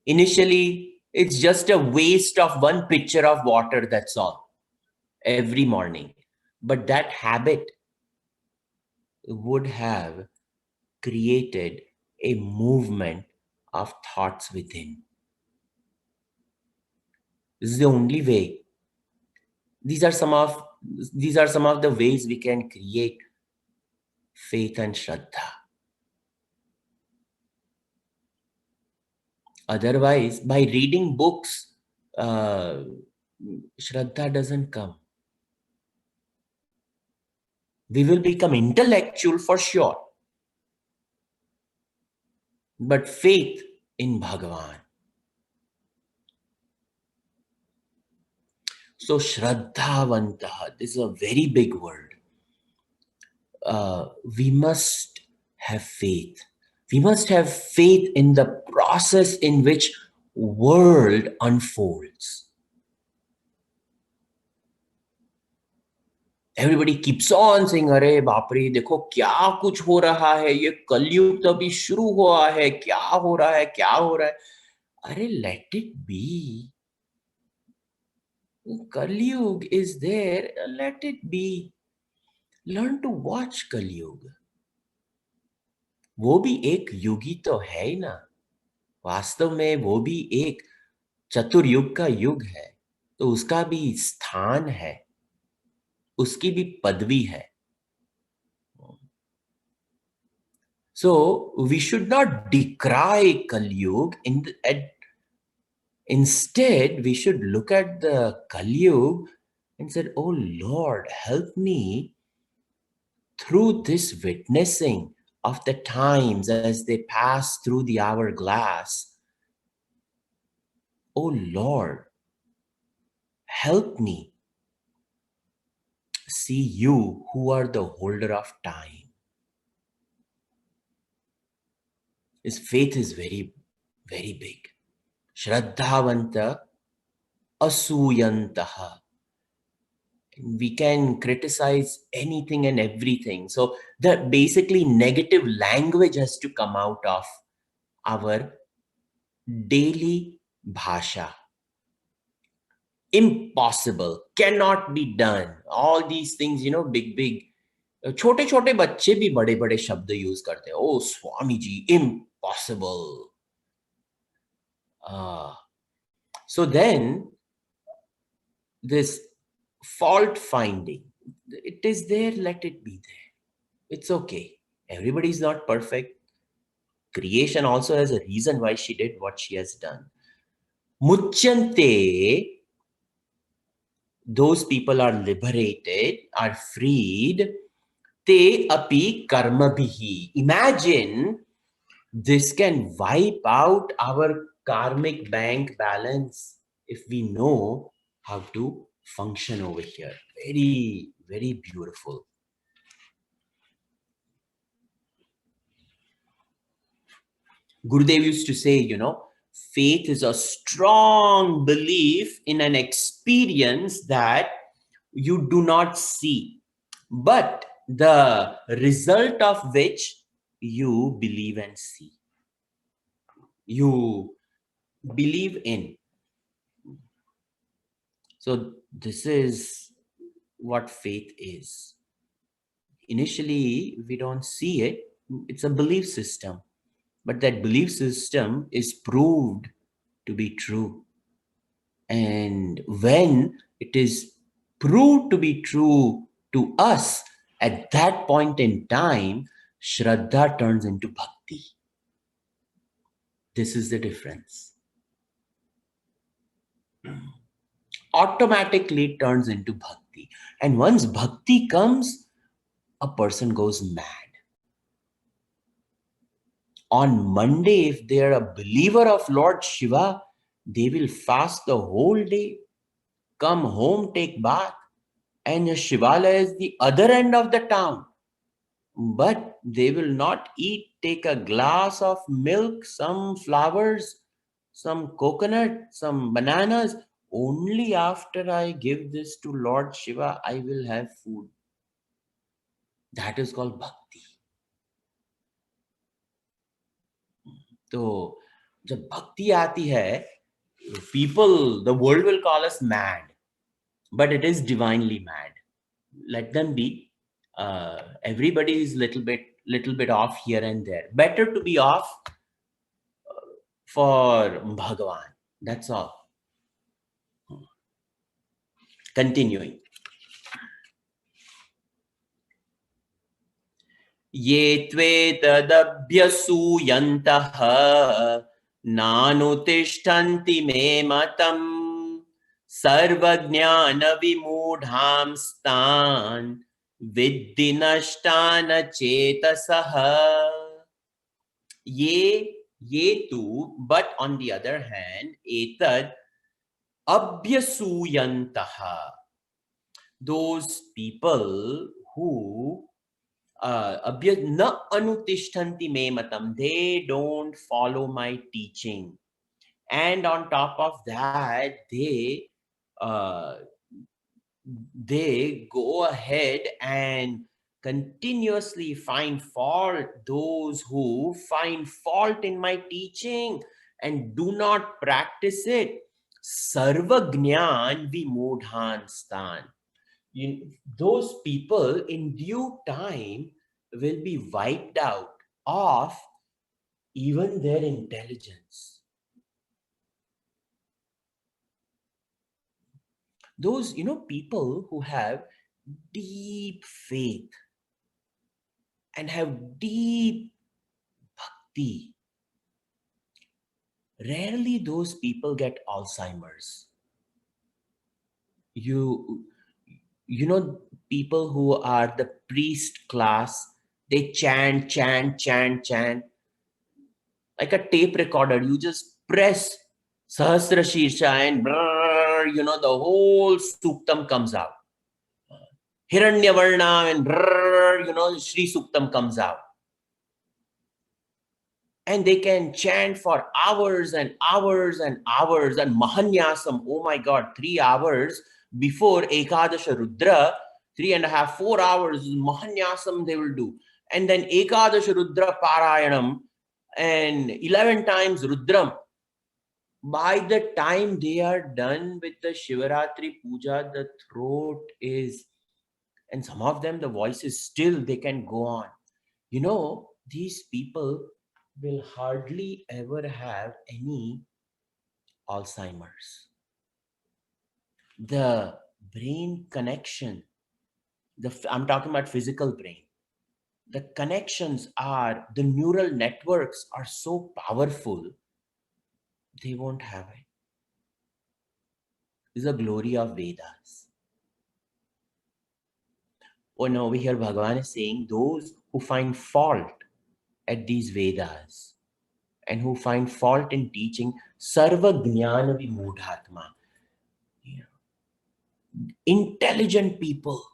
initially, it's just a waste of one pitcher of water, that's all, every morning. But that habit would have created a movement of thoughts within. This is the only way. These are some of These are some of the ways we can create faith and Shraddha. Otherwise, by reading books, Shraddha doesn't come. We will become intellectual for sure, but faith in Bhagavan. So Shraddhavantaha, this is a very big word. We must have faith. We must have faith in the process in which world unfolds. Everybody keeps on saying, अरे बाप रे देखो क्या कुछ हो रहा है, ये कलयुग तो अभी शुरू हुआ है, क्या हो रहा है, क्या हो रहा है. अरे let it be. Kalyug is there, let it be. Learn to watch Kalyug. वो भी एक युगी तो है ही ना. वास्तव में वो भी एक चतुर्युग का युग है, तो उसका भी स्थान है, उसकी भी पदवी है. So we should not decry Kalyug. Instead, we should look at the Kalyug and say, "Oh Lord, help me through this witnessing of the times as they pass through the hourglass. Oh Lord, help me see you who are the holder of time." His faith is very, very big. Shraddhavanta asuyantaha. We can criticize anything and everything. So the basically negative language has to come out of our daily bhasha. Impossible, cannot be done. All these things, big. छोटे छोटे बच्चे भी बड़े बड़े शब्द use करते हैं. ओ Swami ji, impossible. So then this fault finding, it is there, let it be there. It's okay. Everybody is not perfect. Creation also has a reason why she did what she has done. Muchyante, those people are liberated, are freed. Te api karmabhihi. Imagine this can wipe out our karmic bank balance if we know how to function over here. Very, very beautiful. Gurudev used to say, faith is a strong belief in an experience that you do not see, but the result of which you believe and see. You believe in. So this is what faith is. Initially, we don't see it. It's a belief system. But that belief system is proved to be true. And when it is proved to be true to us, at that point in time, Shraddha turns into bhakti. This is the difference. Automatically turns into bhakti. And once bhakti comes, a person goes mad. On Monday, if they are a believer of Lord Shiva, they will fast the whole day, come home, take bath, and Shivalaya is the other end of the town. But they will not eat, take a glass of milk, some flowers, some coconut, some bananas. Only after I give this to Lord Shiva, I will have food. That is called bhakti. तो जब भक्ति आती है, people, the world will call us mad, but it is divinely mad. Let them be. Everybody is little bit off here and there. Better to be off for Bhagavan. That's all. Continuing. Ye tvedabhyasuyantaha nanutishtanti me matam sarvajnana vimudham stan viddinashtana chetasaha. Ye tu, but on the other hand, etad abhyasuyantaha, those people who na anutishtanti me matam, they don't follow my teaching, and on top of that uh, they go ahead and continuously find fault, those who find fault in my teaching and do not practice it. Sarva Gnyan Vimudhan Stan. Those people in due time will be wiped out of even their intelligence. Those, people who have deep faith and have deep bhakti, rarely those people get Alzheimer's. You know, people who are the priest class, they chant, chant, chant, chant like a tape recorder. You just press Sahasra Shirsha and brrr, the whole Suktam comes out. Hiranyavarna and brrr, Sri Suktam comes out. And they can chant for hours and hours and hours. And Mahanyasam, oh my God, 3 hours before Ekadasha Rudra, 3.5, 4 hours Mahanyasam they will do. And then Ekadasha Rudra Parayanam and 11 times Rudram. By the time they are done with the Shivaratri Puja, the throat is, and some of them, the voice is still, they can go on. These people will hardly ever have any Alzheimer's. The brain connection, I'm talking about physical brain. The connections the neural networks are so powerful, they won't have it. This is the glory of Vedas. Oh no, over here Bhagavan is saying those who find fault at these Vedas and who find fault in teaching Sarva Jnana Vimudhatma. Intelligent people.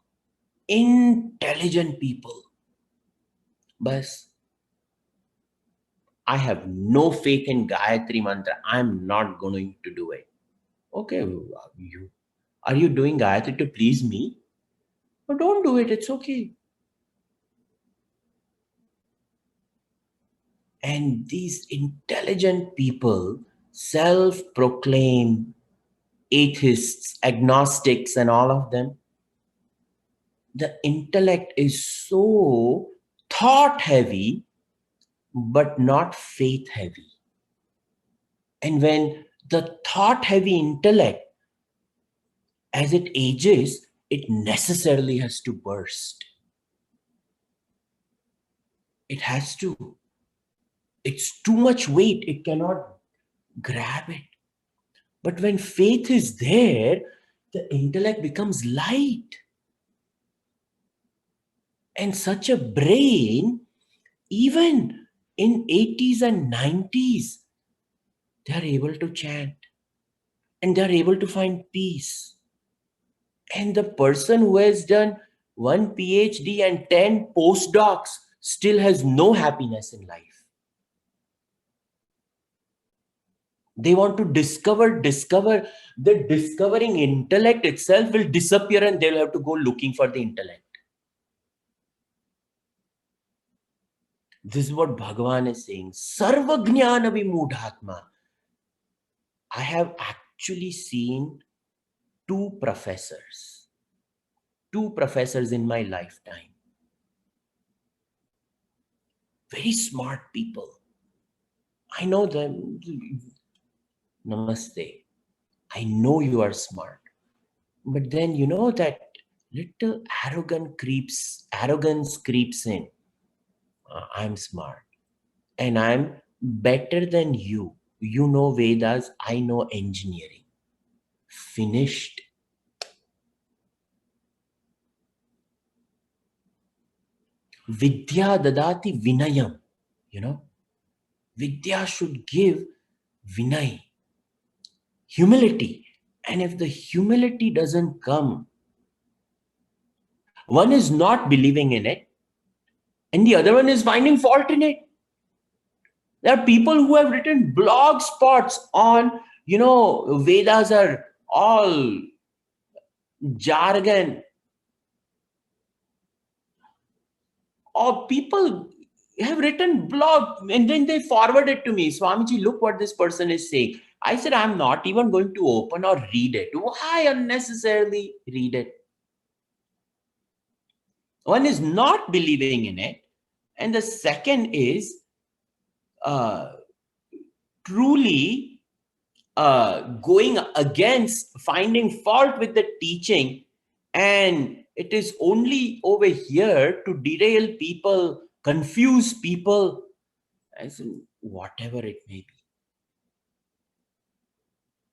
Bas, I have no faith in Gayatri Mantra. I'm not going to do it. Okay, are you doing Gayatri to please me? But don't do it, it's okay. And these intelligent people, self-proclaimed atheists, agnostics, and all of them, the intellect is so thought heavy, but not faith heavy. And when the thought heavy intellect, as it ages, it necessarily has to burst. It has to. It's too much weight. It cannot grab it. But when faith is there, the intellect becomes light. And such a brain, even in 80s and 90s, they are able to chant and they are able to find peace. And the person who has done 1 PhD and 10 postdocs still has no happiness in life. They want to discover. The discovering intellect itself will disappear and they'll have to go looking for the intellect. This is what Bhagavan is saying. Sarva Jnana Vimudhatma. I have actually seen two professors in my lifetime. Very smart people. I know them. Namaste. I know you are smart. But then that little arrogance creeps in. I'm smart and I'm better than you. You know Vedas, I know engineering. Finished. Vidya dadati vinayam. You know, Vidya should give vinay, humility. And if the humility doesn't come, one is not believing in it, and the other one is finding fault in it. There are people who have written blog spots on, Vedas are all jargon, or people have written blog and then they forward it to me. Swamiji, look what this person is saying. I said, I'm not even going to open or read it. Why unnecessarily read it? One is not believing in it. And the second is uh, truly going against, finding fault with the teaching, and it is only over here to derail people, confuse people, as in whatever it may be.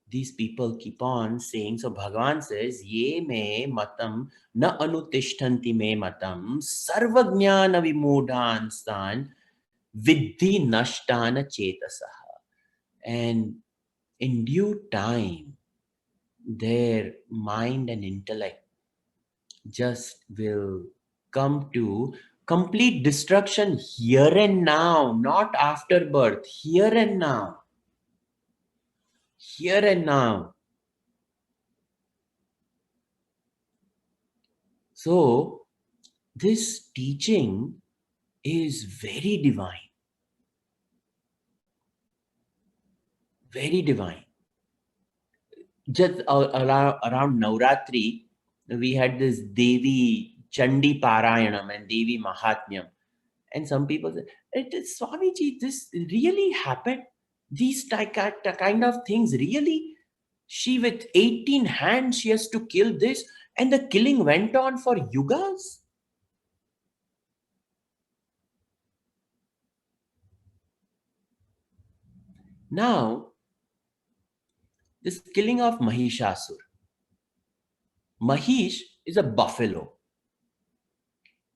These people keep on saying, so Bhagavan says, ye me matam na anutishtanti me matam sarvajnana vimudhan stan vidhi nashtana chetasaha. And in due time, their mind and intellect just will come to complete destruction here and now, not after birth, here and now. Here and now. So, this teaching is very divine. Very divine. Just around Navratri, we had this Devi Chandi Parayanam and Devi Mahatmyam. And some people say, it is Swamiji, this really happened? These kind of things really? She with 18 hands, she has to kill this, and the killing went on for yugas? Now, this killing of Mahishasur. Mahish is a buffalo.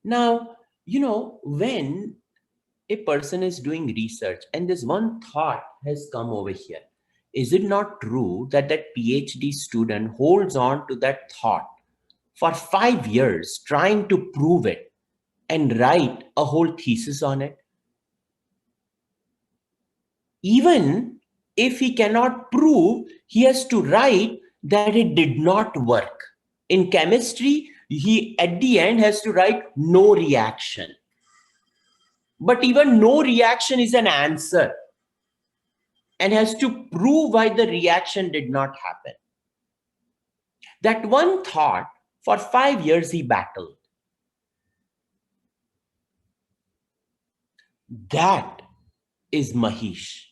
Now, when a person is doing research and this one thought has come over here, is it not true that that PhD student holds on to that thought for 5 years trying to prove it and write a whole thesis on it? Even if he cannot prove, he has to write that it did not work. In chemistry, he at the end has to write no reaction. But even no reaction is an answer and has to prove why the reaction did not happen. That one thought, for 5 years he battled. That is Mahish.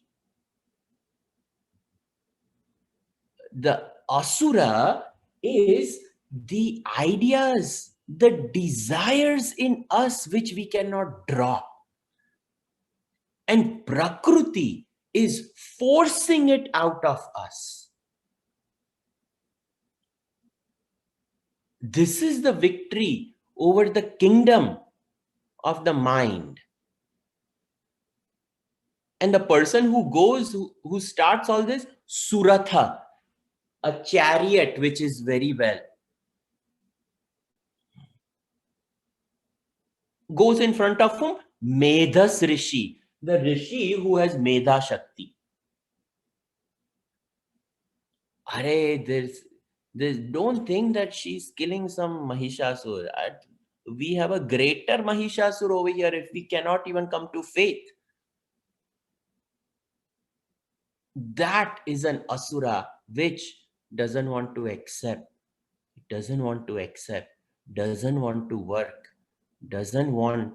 The Asura is the ideas, the desires in us which we cannot drop. And Prakruti is forcing it out of us. This is the victory over the kingdom of the mind. And the person who starts all this, Suratha, a chariot which is very well, goes in front of whom? Medhas Rishi, the Rishi who has Medha Shakti. Don't think that she's killing some Mahishasur. We have a greater Mahishasur over here if we cannot even come to faith. That is an Asura which doesn't want to accept, doesn't want to accept, doesn't want to work, doesn't want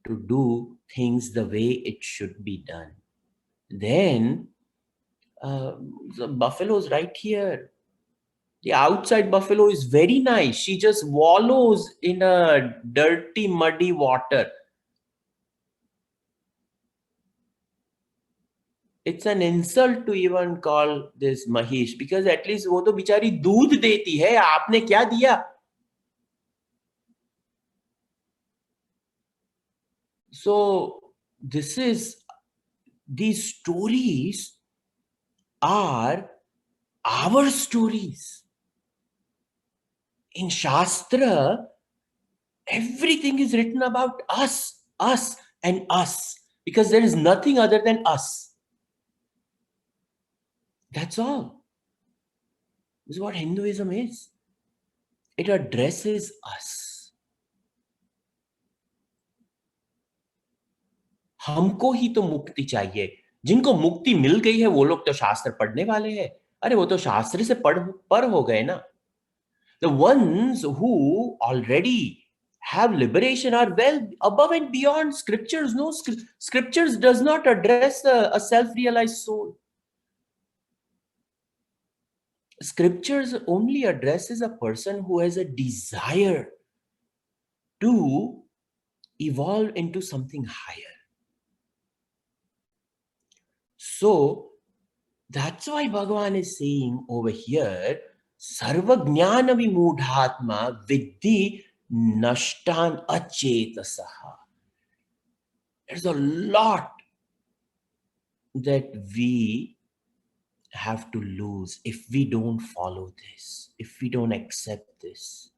to do things the way it should be done. Then the buffalo's right here. The outside buffalo is very nice. She just wallows in a dirty, muddy water. It's an insult to even call this Mahish, because at least वो तो बिचारी दूध देती है, आपने क्या दिया? So these stories are our stories. In Shastra, everything is written about us, and us, because there is nothing other than us. That's all. This is what Hinduism is. It addresses us. हमको ही तो मुक्ति चाहिए. जिनको मुक्ति मिल गई है वो लोग तो शास्त्र पढ़ने वाले हैं. अरे वो तो शास्त्र से पर हो गए ना. The ones who already have liberation are well above and beyond scriptures. No, scriptures does not address a self-realized soul. Scriptures only addresses a person who has a desire to evolve into something higher. So that's why Bhagavan is saying over here, Sarva Jnana Vimudhatma Vidhi Nashtan Achetasaha. There's a lot that we have to lose if we don't follow this, if we don't accept this.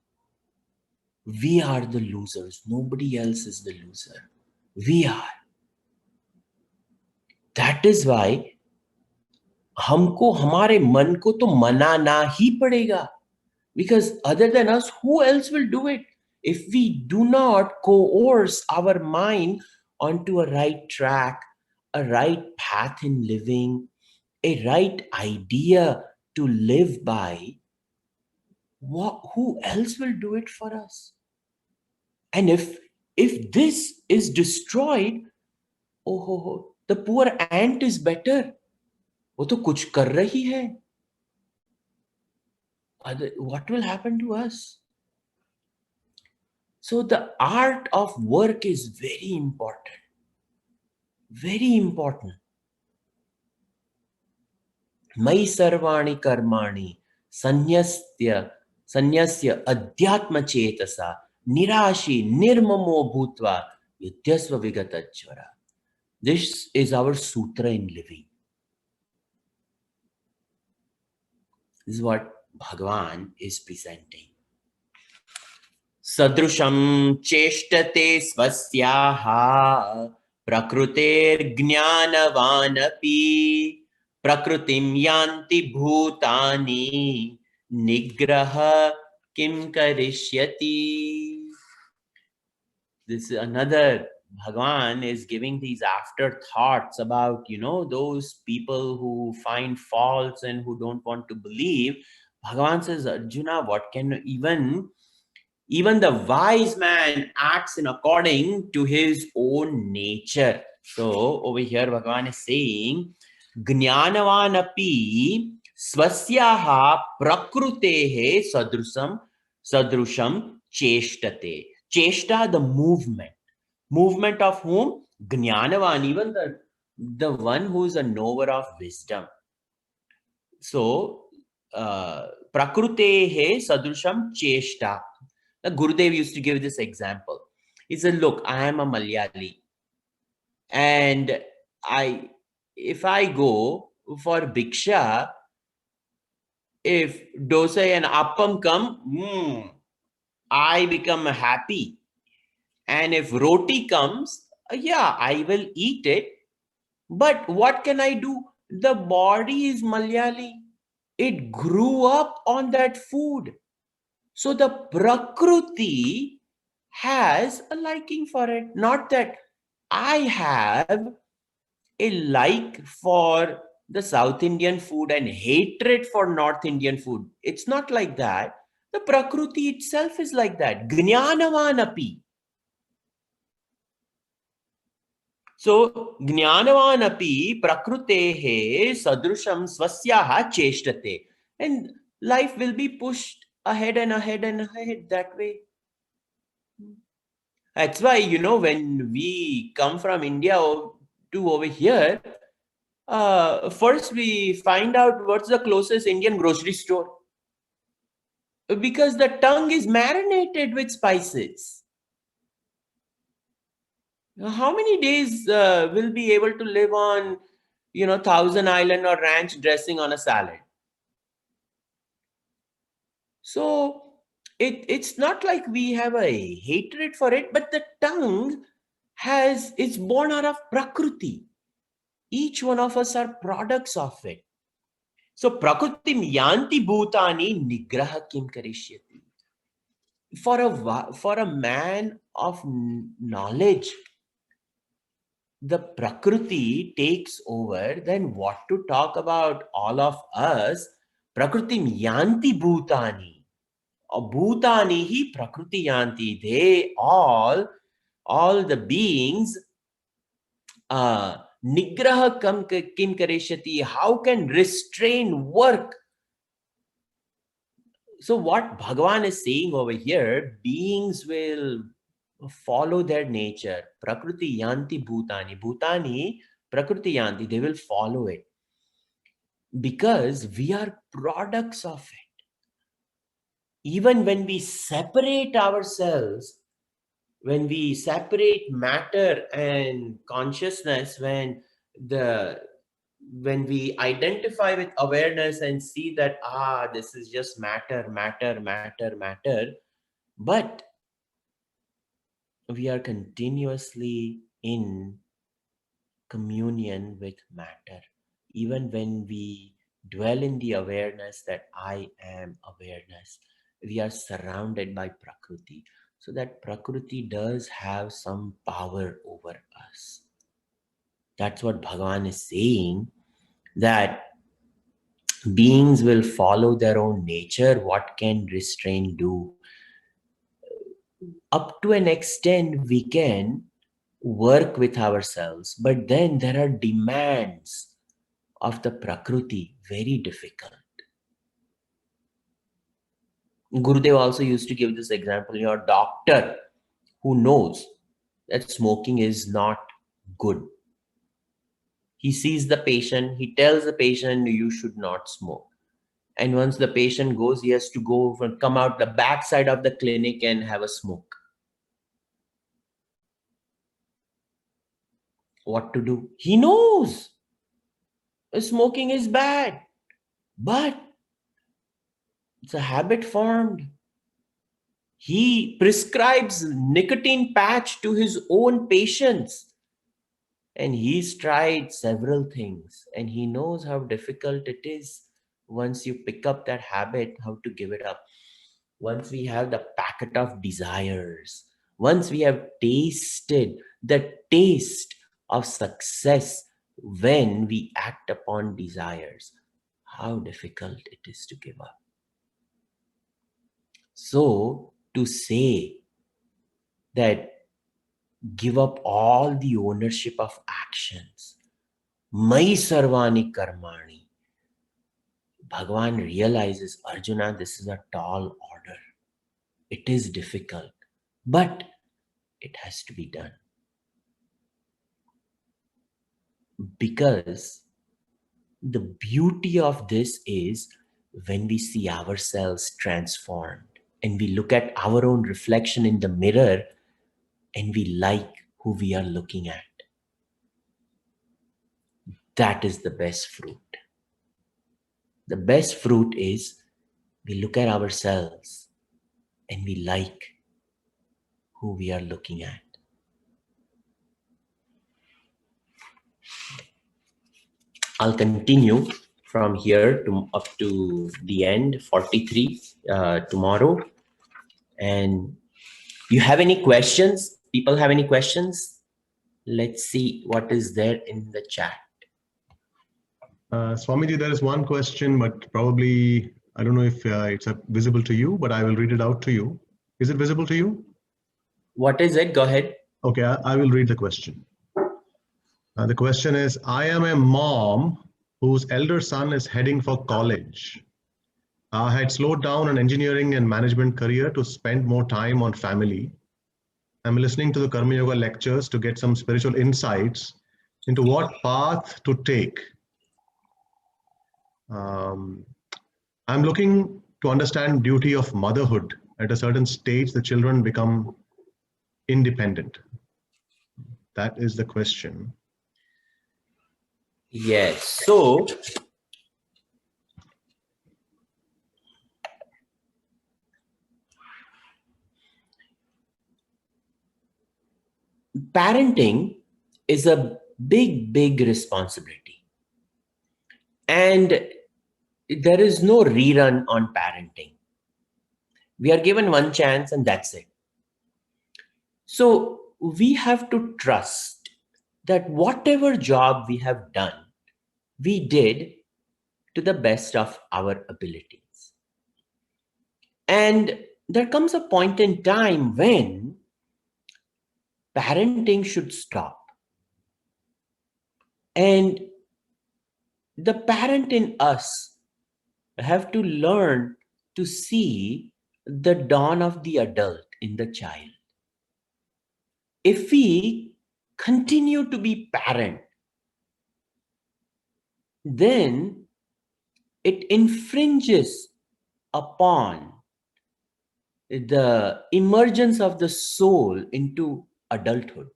We are the losers. Nobody else is the loser. We are. That is why हमको हमारे मन को तो मनाना ही पड़ेगा. Because other than us, who else will do it? If we do not coerce our mind onto a right track, a right path in living, a right idea to live by, who else will do it for us? And if this is destroyed, oh, the poor ant is better. वो तो कुछ कर रही है. What will happen to us? So the art of work is very important. Very important. Mai sarvani karmani sanyasya adhyatma chetasa nirashi nirmamo bhutva yudyasva vigatachvara. This is our sutra in living. This is what Bhagavan is presenting. Sadrusham cheshtate swasyaha prakruter jnanavanapi prakrutim yanti bhutani nigraha kim karishyati. This is another, Bhagavan is giving these afterthoughts about, those people who find faults and who don't want to believe. Bhagavan says, Arjuna, what can even the wise man acts in according to his own nature. So over here, Bhagavan is saying, Jnanavanapi swasyaha prakrutehe sadrusham cheshtate. Cheshta, the movement. Movement of whom? Jnanavan, even the one who is a knower of wisdom. So, prakrutehe sadrusham cheshta. The Gurudev used to give this example. He said, look, I am a Malayali. And if I go for Bhiksha, if dosa and appam come, I become happy. And if roti comes, yeah, I will eat it. But what can I do? The body is Malayali. It grew up on that food. So the Prakriti has a liking for it. Not that I have a like for the South Indian food and hatred for North Indian food. It's not like that. The Prakriti itself is like that. Jnanavanapi. So, Jnanavanapi prakrutehe sadrusham swasyaha cheshtate. And life will be pushed ahead and ahead and ahead that way. That's why, when we come from India to over here, First we find out what's the closest Indian grocery store. Because the tongue is marinated with spices. How many days will be able to live on, Thousand Island or ranch dressing on a salad? So it's not like we have a hatred for it, but the tongue it's born out of Prakriti. Each one of us are products of it. So Prakritim yanti bhutani nigraha kim karishyati. For a man of knowledge, the Prakriti takes over, then what to talk about all of us? Prakritim yanti bhutani. Bhutani hi prakriti yanti. They all the beings, nigraha kim karishyati. How can restrain work? So what Bhagavan is saying over here, beings will follow their nature. Prakriti yanti bhutani. Bhutani, prakriti yanti. They will follow it. Because we are products of it. Even when we separate ourselves, when we separate matter and consciousness, when we identify with awareness and see that, this is just matter, but we are continuously in communion with matter. Even when we dwell in the awareness that I am awareness, we are surrounded by Prakriti. So that Prakriti does have some power over us. That's what Bhagavan is saying, that beings will follow their own nature. What can restraint do? Up to an extent, we can work with ourselves, but then there are demands of the Prakriti, very difficult. Gurudev also used to give this example. Your doctor who knows that smoking is not good, he sees the patient, he tells the patient, you should not smoke. And once the patient goes, he has to go and come out the backside of the clinic and have a smoke. What to do? He knows smoking is bad, but it's a habit formed. He prescribes nicotine patch to his own patients. And he's tried several things. And he knows how difficult it is once you pick up that habit, how to give it up. Once we have the packet of desires, once we have tasted the taste of success when we act upon desires, how difficult it is to give up. So to say that give up all the ownership of actions, Mai Sarvani Karmani, Bhagavan realizes, Arjuna, this is a tall order. It is difficult, but it has to be done. Because the beauty of this is when we see ourselves transformed and we look at our own reflection in the mirror and we like who we are looking at. That is the best fruit. The best fruit is we look at ourselves and we like who we are looking at. I'll continue from here to up to the end, 43 tomorrow. And you have any questions? People have any questions? Let's see what is there in the chat. Swamiji, there is one question, but probably, I don't know if it's visible to you, but I will read it out to you. Is it visible to you? What is it? Go ahead. Okay, I will read the question. The question is, I am a mom whose elder son is heading for college. I had slowed down an engineering and management career to spend more time on family. I'm listening to the Karma Yoga lectures to get some spiritual insights into what path to take I'm looking to understand duty of motherhood. At a certain stage, the children become independent. That is the question. Yes. So parenting is a big responsibility. And there is no rerun on parenting. We are given one chance and that's it. So we have to trust that whatever job we have done, we did to the best of our abilities. And there comes a point in time when parenting should stop. And the parent in us have to learn to see the dawn of the adult in the child. If we continue to be parent, then it infringes upon the emergence of the soul into adulthood.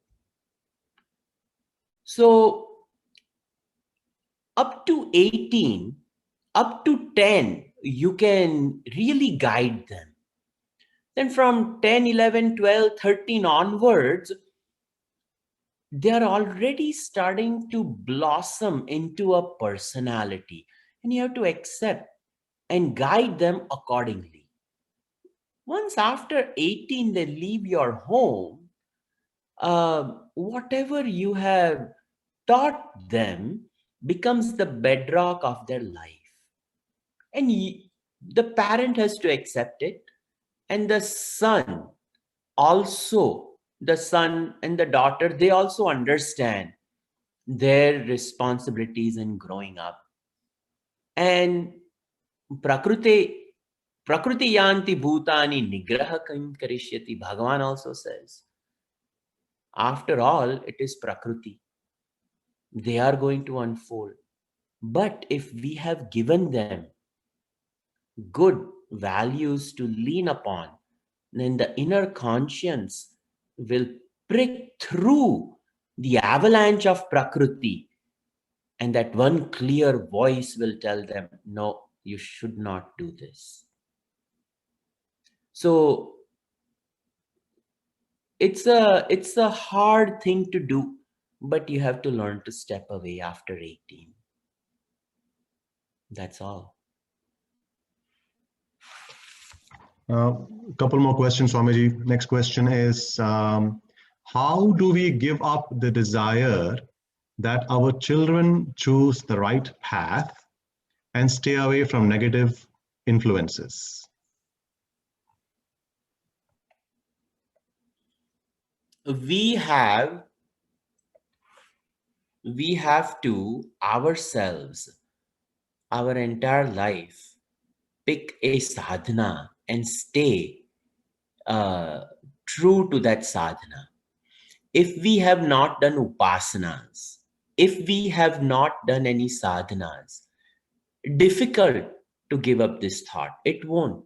So up to 18, up to 10, you can really guide them. Then from 10, 11, 12, 13 onwards, they are already starting to blossom into a personality. And you have to accept and guide them accordingly. Once after 18, they leave your home, whatever you have taught them becomes the bedrock of their life. And the parent has to accept it, and the son also, the son and the daughter, they also understand their responsibilities in growing up. And prakrute prakriti yanti bhutani nigraha kim karishyati, Bhagavan also says, after all, it is prakriti, they are going to unfold. But if we have given them good values to lean upon, then the inner conscience will prick through the avalanche of prakriti, and that one clear voice will tell them, no, you should not do this. So it's a hard thing to do, but you have to learn to step away after 18. That's all. A couple more questions, Swamiji. Next question is, how do we give up the desire that our children choose the right path and stay away from negative influences? We have to ourselves, our entire life, pick a sadhana and stay true to that sadhana. If we have not done upasanas, if we have not done any sadhanas, difficult to give up this thought. It won't.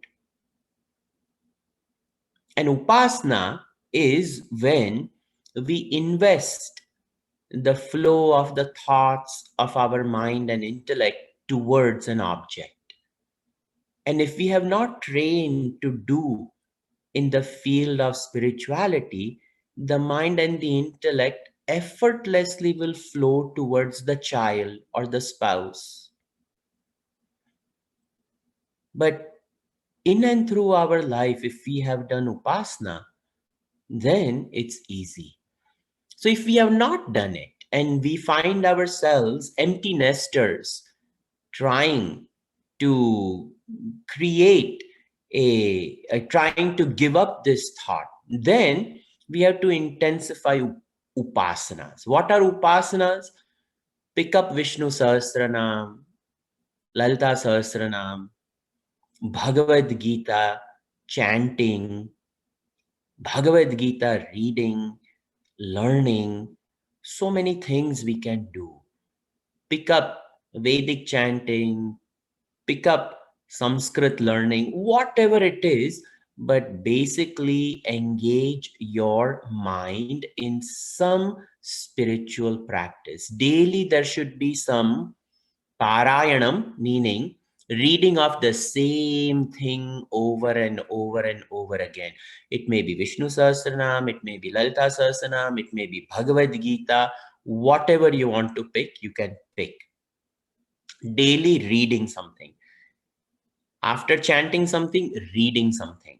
And upasana is when we invest the flow of the thoughts of our mind and intellect towards an object. And if we have not trained to do in the field of spirituality, the mind and the intellect effortlessly will flow towards the child or the spouse. But in and through our life, if we have done upasana, then it's easy. So if we have not done it and we find ourselves empty nesters trying to create trying to give up this thought, then we have to intensify upasanas. What are upasanas? Pick up Vishnu Sahasranam, Lalita Sahasranam, Bhagavad Gita chanting, Bhagavad Gita reading, learning. So many things we can do. Pick up Vedic chanting, pick up Sanskrit learning, whatever it is, but basically engage your mind in some spiritual practice. Daily, there should be some Parayanam, meaning reading of the same thing over and over and over again. It may be Vishnu Sahasranam, it may be Lalita Sahasranam, it may be Bhagavad Gita, whatever you want to pick, you can pick. Daily reading something. After chanting something, reading something.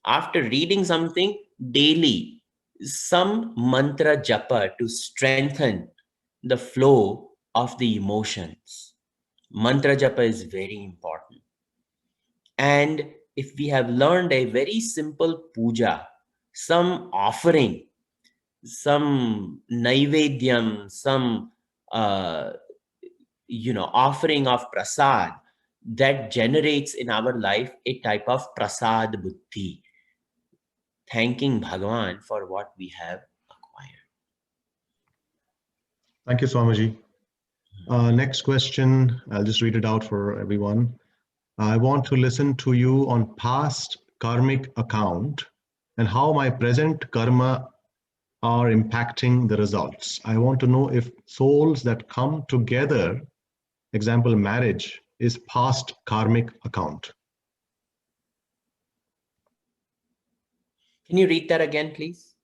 After reading something, daily, some mantra japa to strengthen the flow of the emotions. Mantra japa is very important. And if we have learned a very simple puja, some offering, some naivedyam, some offering of prasad, that generates in our life a type of prasad buddhi, thanking Bhagavan for what we have acquired. Thank you, Swamiji. Next question, I'll just read it out for everyone. I want to listen to you on past karmic account and how my present karma are impacting the results. I want to know if souls that come together, example, marriage, is past karmic account. Can you read that again, please?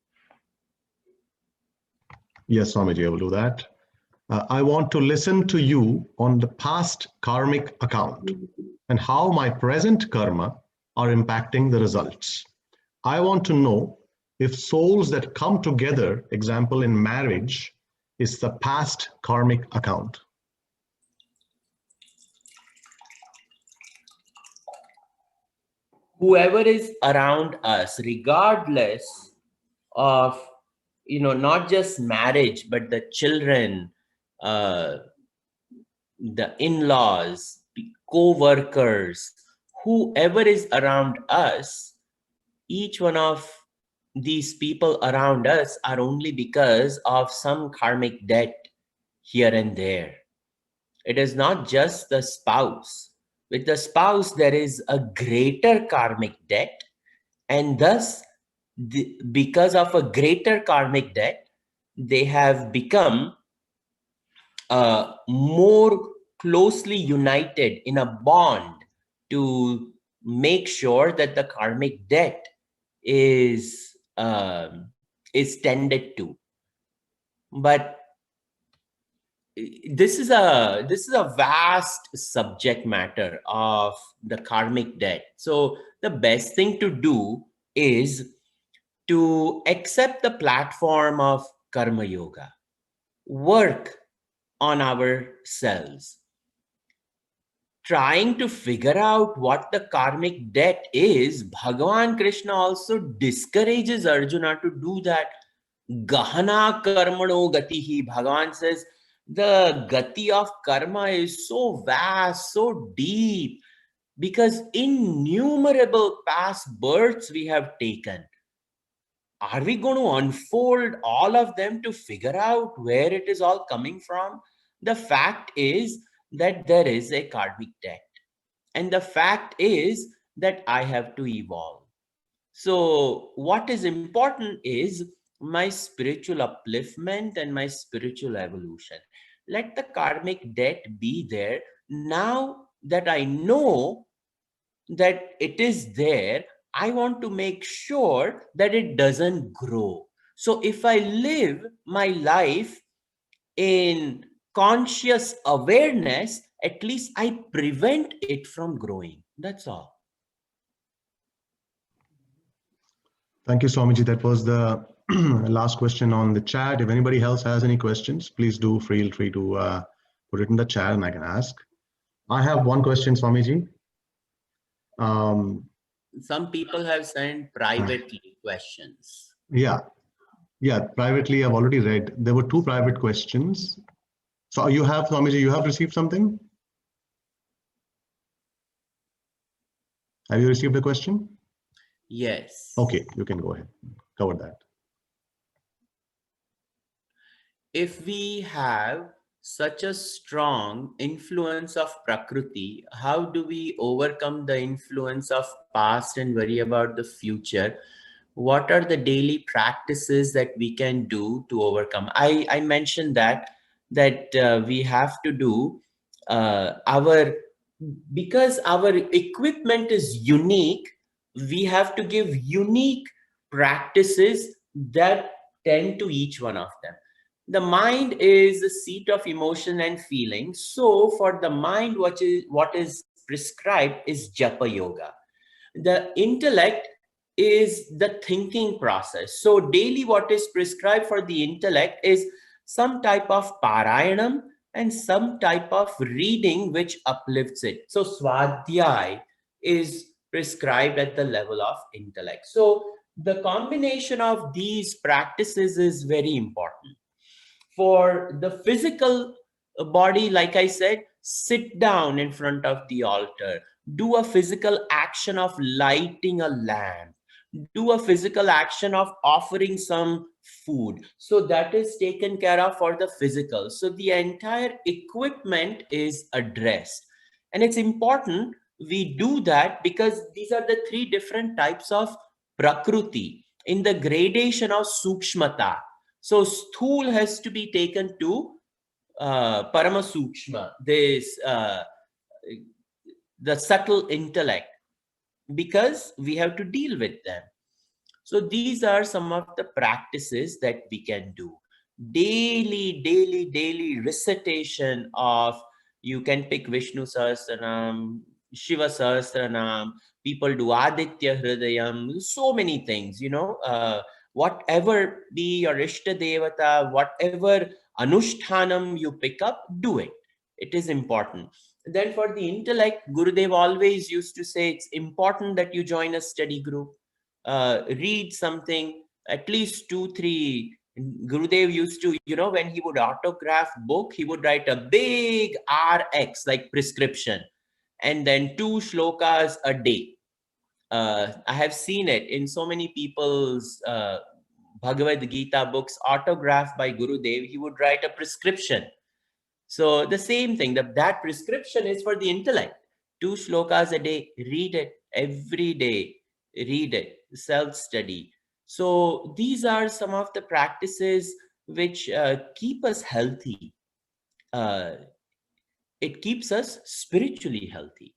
Yes, Swamiji, I will do that. I want to listen to you on the past karmic account and how my present karma are impacting the results. I want to know if souls that come together, example in marriage, is the past karmic account. Whoever is around us, regardless of, not just marriage, but the children, the in-laws, the co-workers, whoever is around us, each one of these people around us are only because of some karmic debt here and there. It is not just the spouse. With the spouse, there is a greater karmic debt, and thus, because of a greater karmic debt, they have become more closely united in a bond to make sure that the karmic debt is tended to. But this is a vast subject matter of the karmic debt. So the best thing to do is to accept the platform of karma yoga, work on ourselves, trying to figure out what the karmic debt is. Bhagavan Krishna also discourages Arjuna to do that. Gahana karmano gatihi. Bhagavan says the gati of karma is so vast, so deep, because innumerable past births we have taken. Are we going to unfold all of them to figure out where it is all coming from? The fact is that there is a karmic debt. And the fact is that I have to evolve. So what is important is my spiritual upliftment and my spiritual evolution. Let the karmic debt be there. Now that I know that it is there, I want to make sure that it doesn't grow. So if I live my life in conscious awareness, at least I prevent it from growing. That's all. Thank you, Swamiji. That was the last question on the chat. If anybody else has any questions, please do feel free to put it in the chat and I can ask. I have one question, Swamiji. Some people have sent privately questions. Yeah, privately I've already read. There were two private questions. So you have, Swamiji, you have received something? Have you received the question? Yes. Okay, you can go ahead. Cover that. If we have such a strong influence of Prakriti, how do we overcome the influence of past and worry about the future? What are the daily practices that we can do to overcome? I mentioned that we have to do our, because our equipment is unique, we have to give unique practices that tend to each one of them. The mind is the seat of emotion and feeling. So for the mind, what is prescribed is japa yoga. The intellect is the thinking process. So daily what is prescribed for the intellect is some type of parayanam and some type of reading which uplifts it. So swadhyay is prescribed at the level of intellect. So the combination of these practices is very important. For the physical body, like I said, sit down in front of the altar, do a physical action of lighting a lamp, do a physical action of offering some food. So that is taken care of for the physical. So the entire equipment is addressed. And it's important we do that because these are the three different types of prakruti in the gradation of sukshmata. So sthul has to be taken to parama sukshma, this the subtle intellect, because we have to deal with them. So these are some of the practices that we can do. Daily recitation of, you can pick Vishnu Sahasranam, Shiva Sahasranam, people do Aditya Hridayam, so many things, whatever be your Ishta Devata, whatever Anushtanam you pick up, do it. It is important. Then for the intellect, Gurudev always used to say it's important that you join a study group, read something, at least 2 3. Gurudev used to, when he would autograph book, he would write a big RX like prescription, and then 2 shlokas a day. I have seen it in so many people's Bhagavad Gita books autographed by Gurudev. He would write a prescription. So the same thing, that prescription is for the intellect. 2 shlokas a day, read it every day, read it, self-study. So these are some of the practices which keep us healthy. Uh, it keeps us spiritually healthy.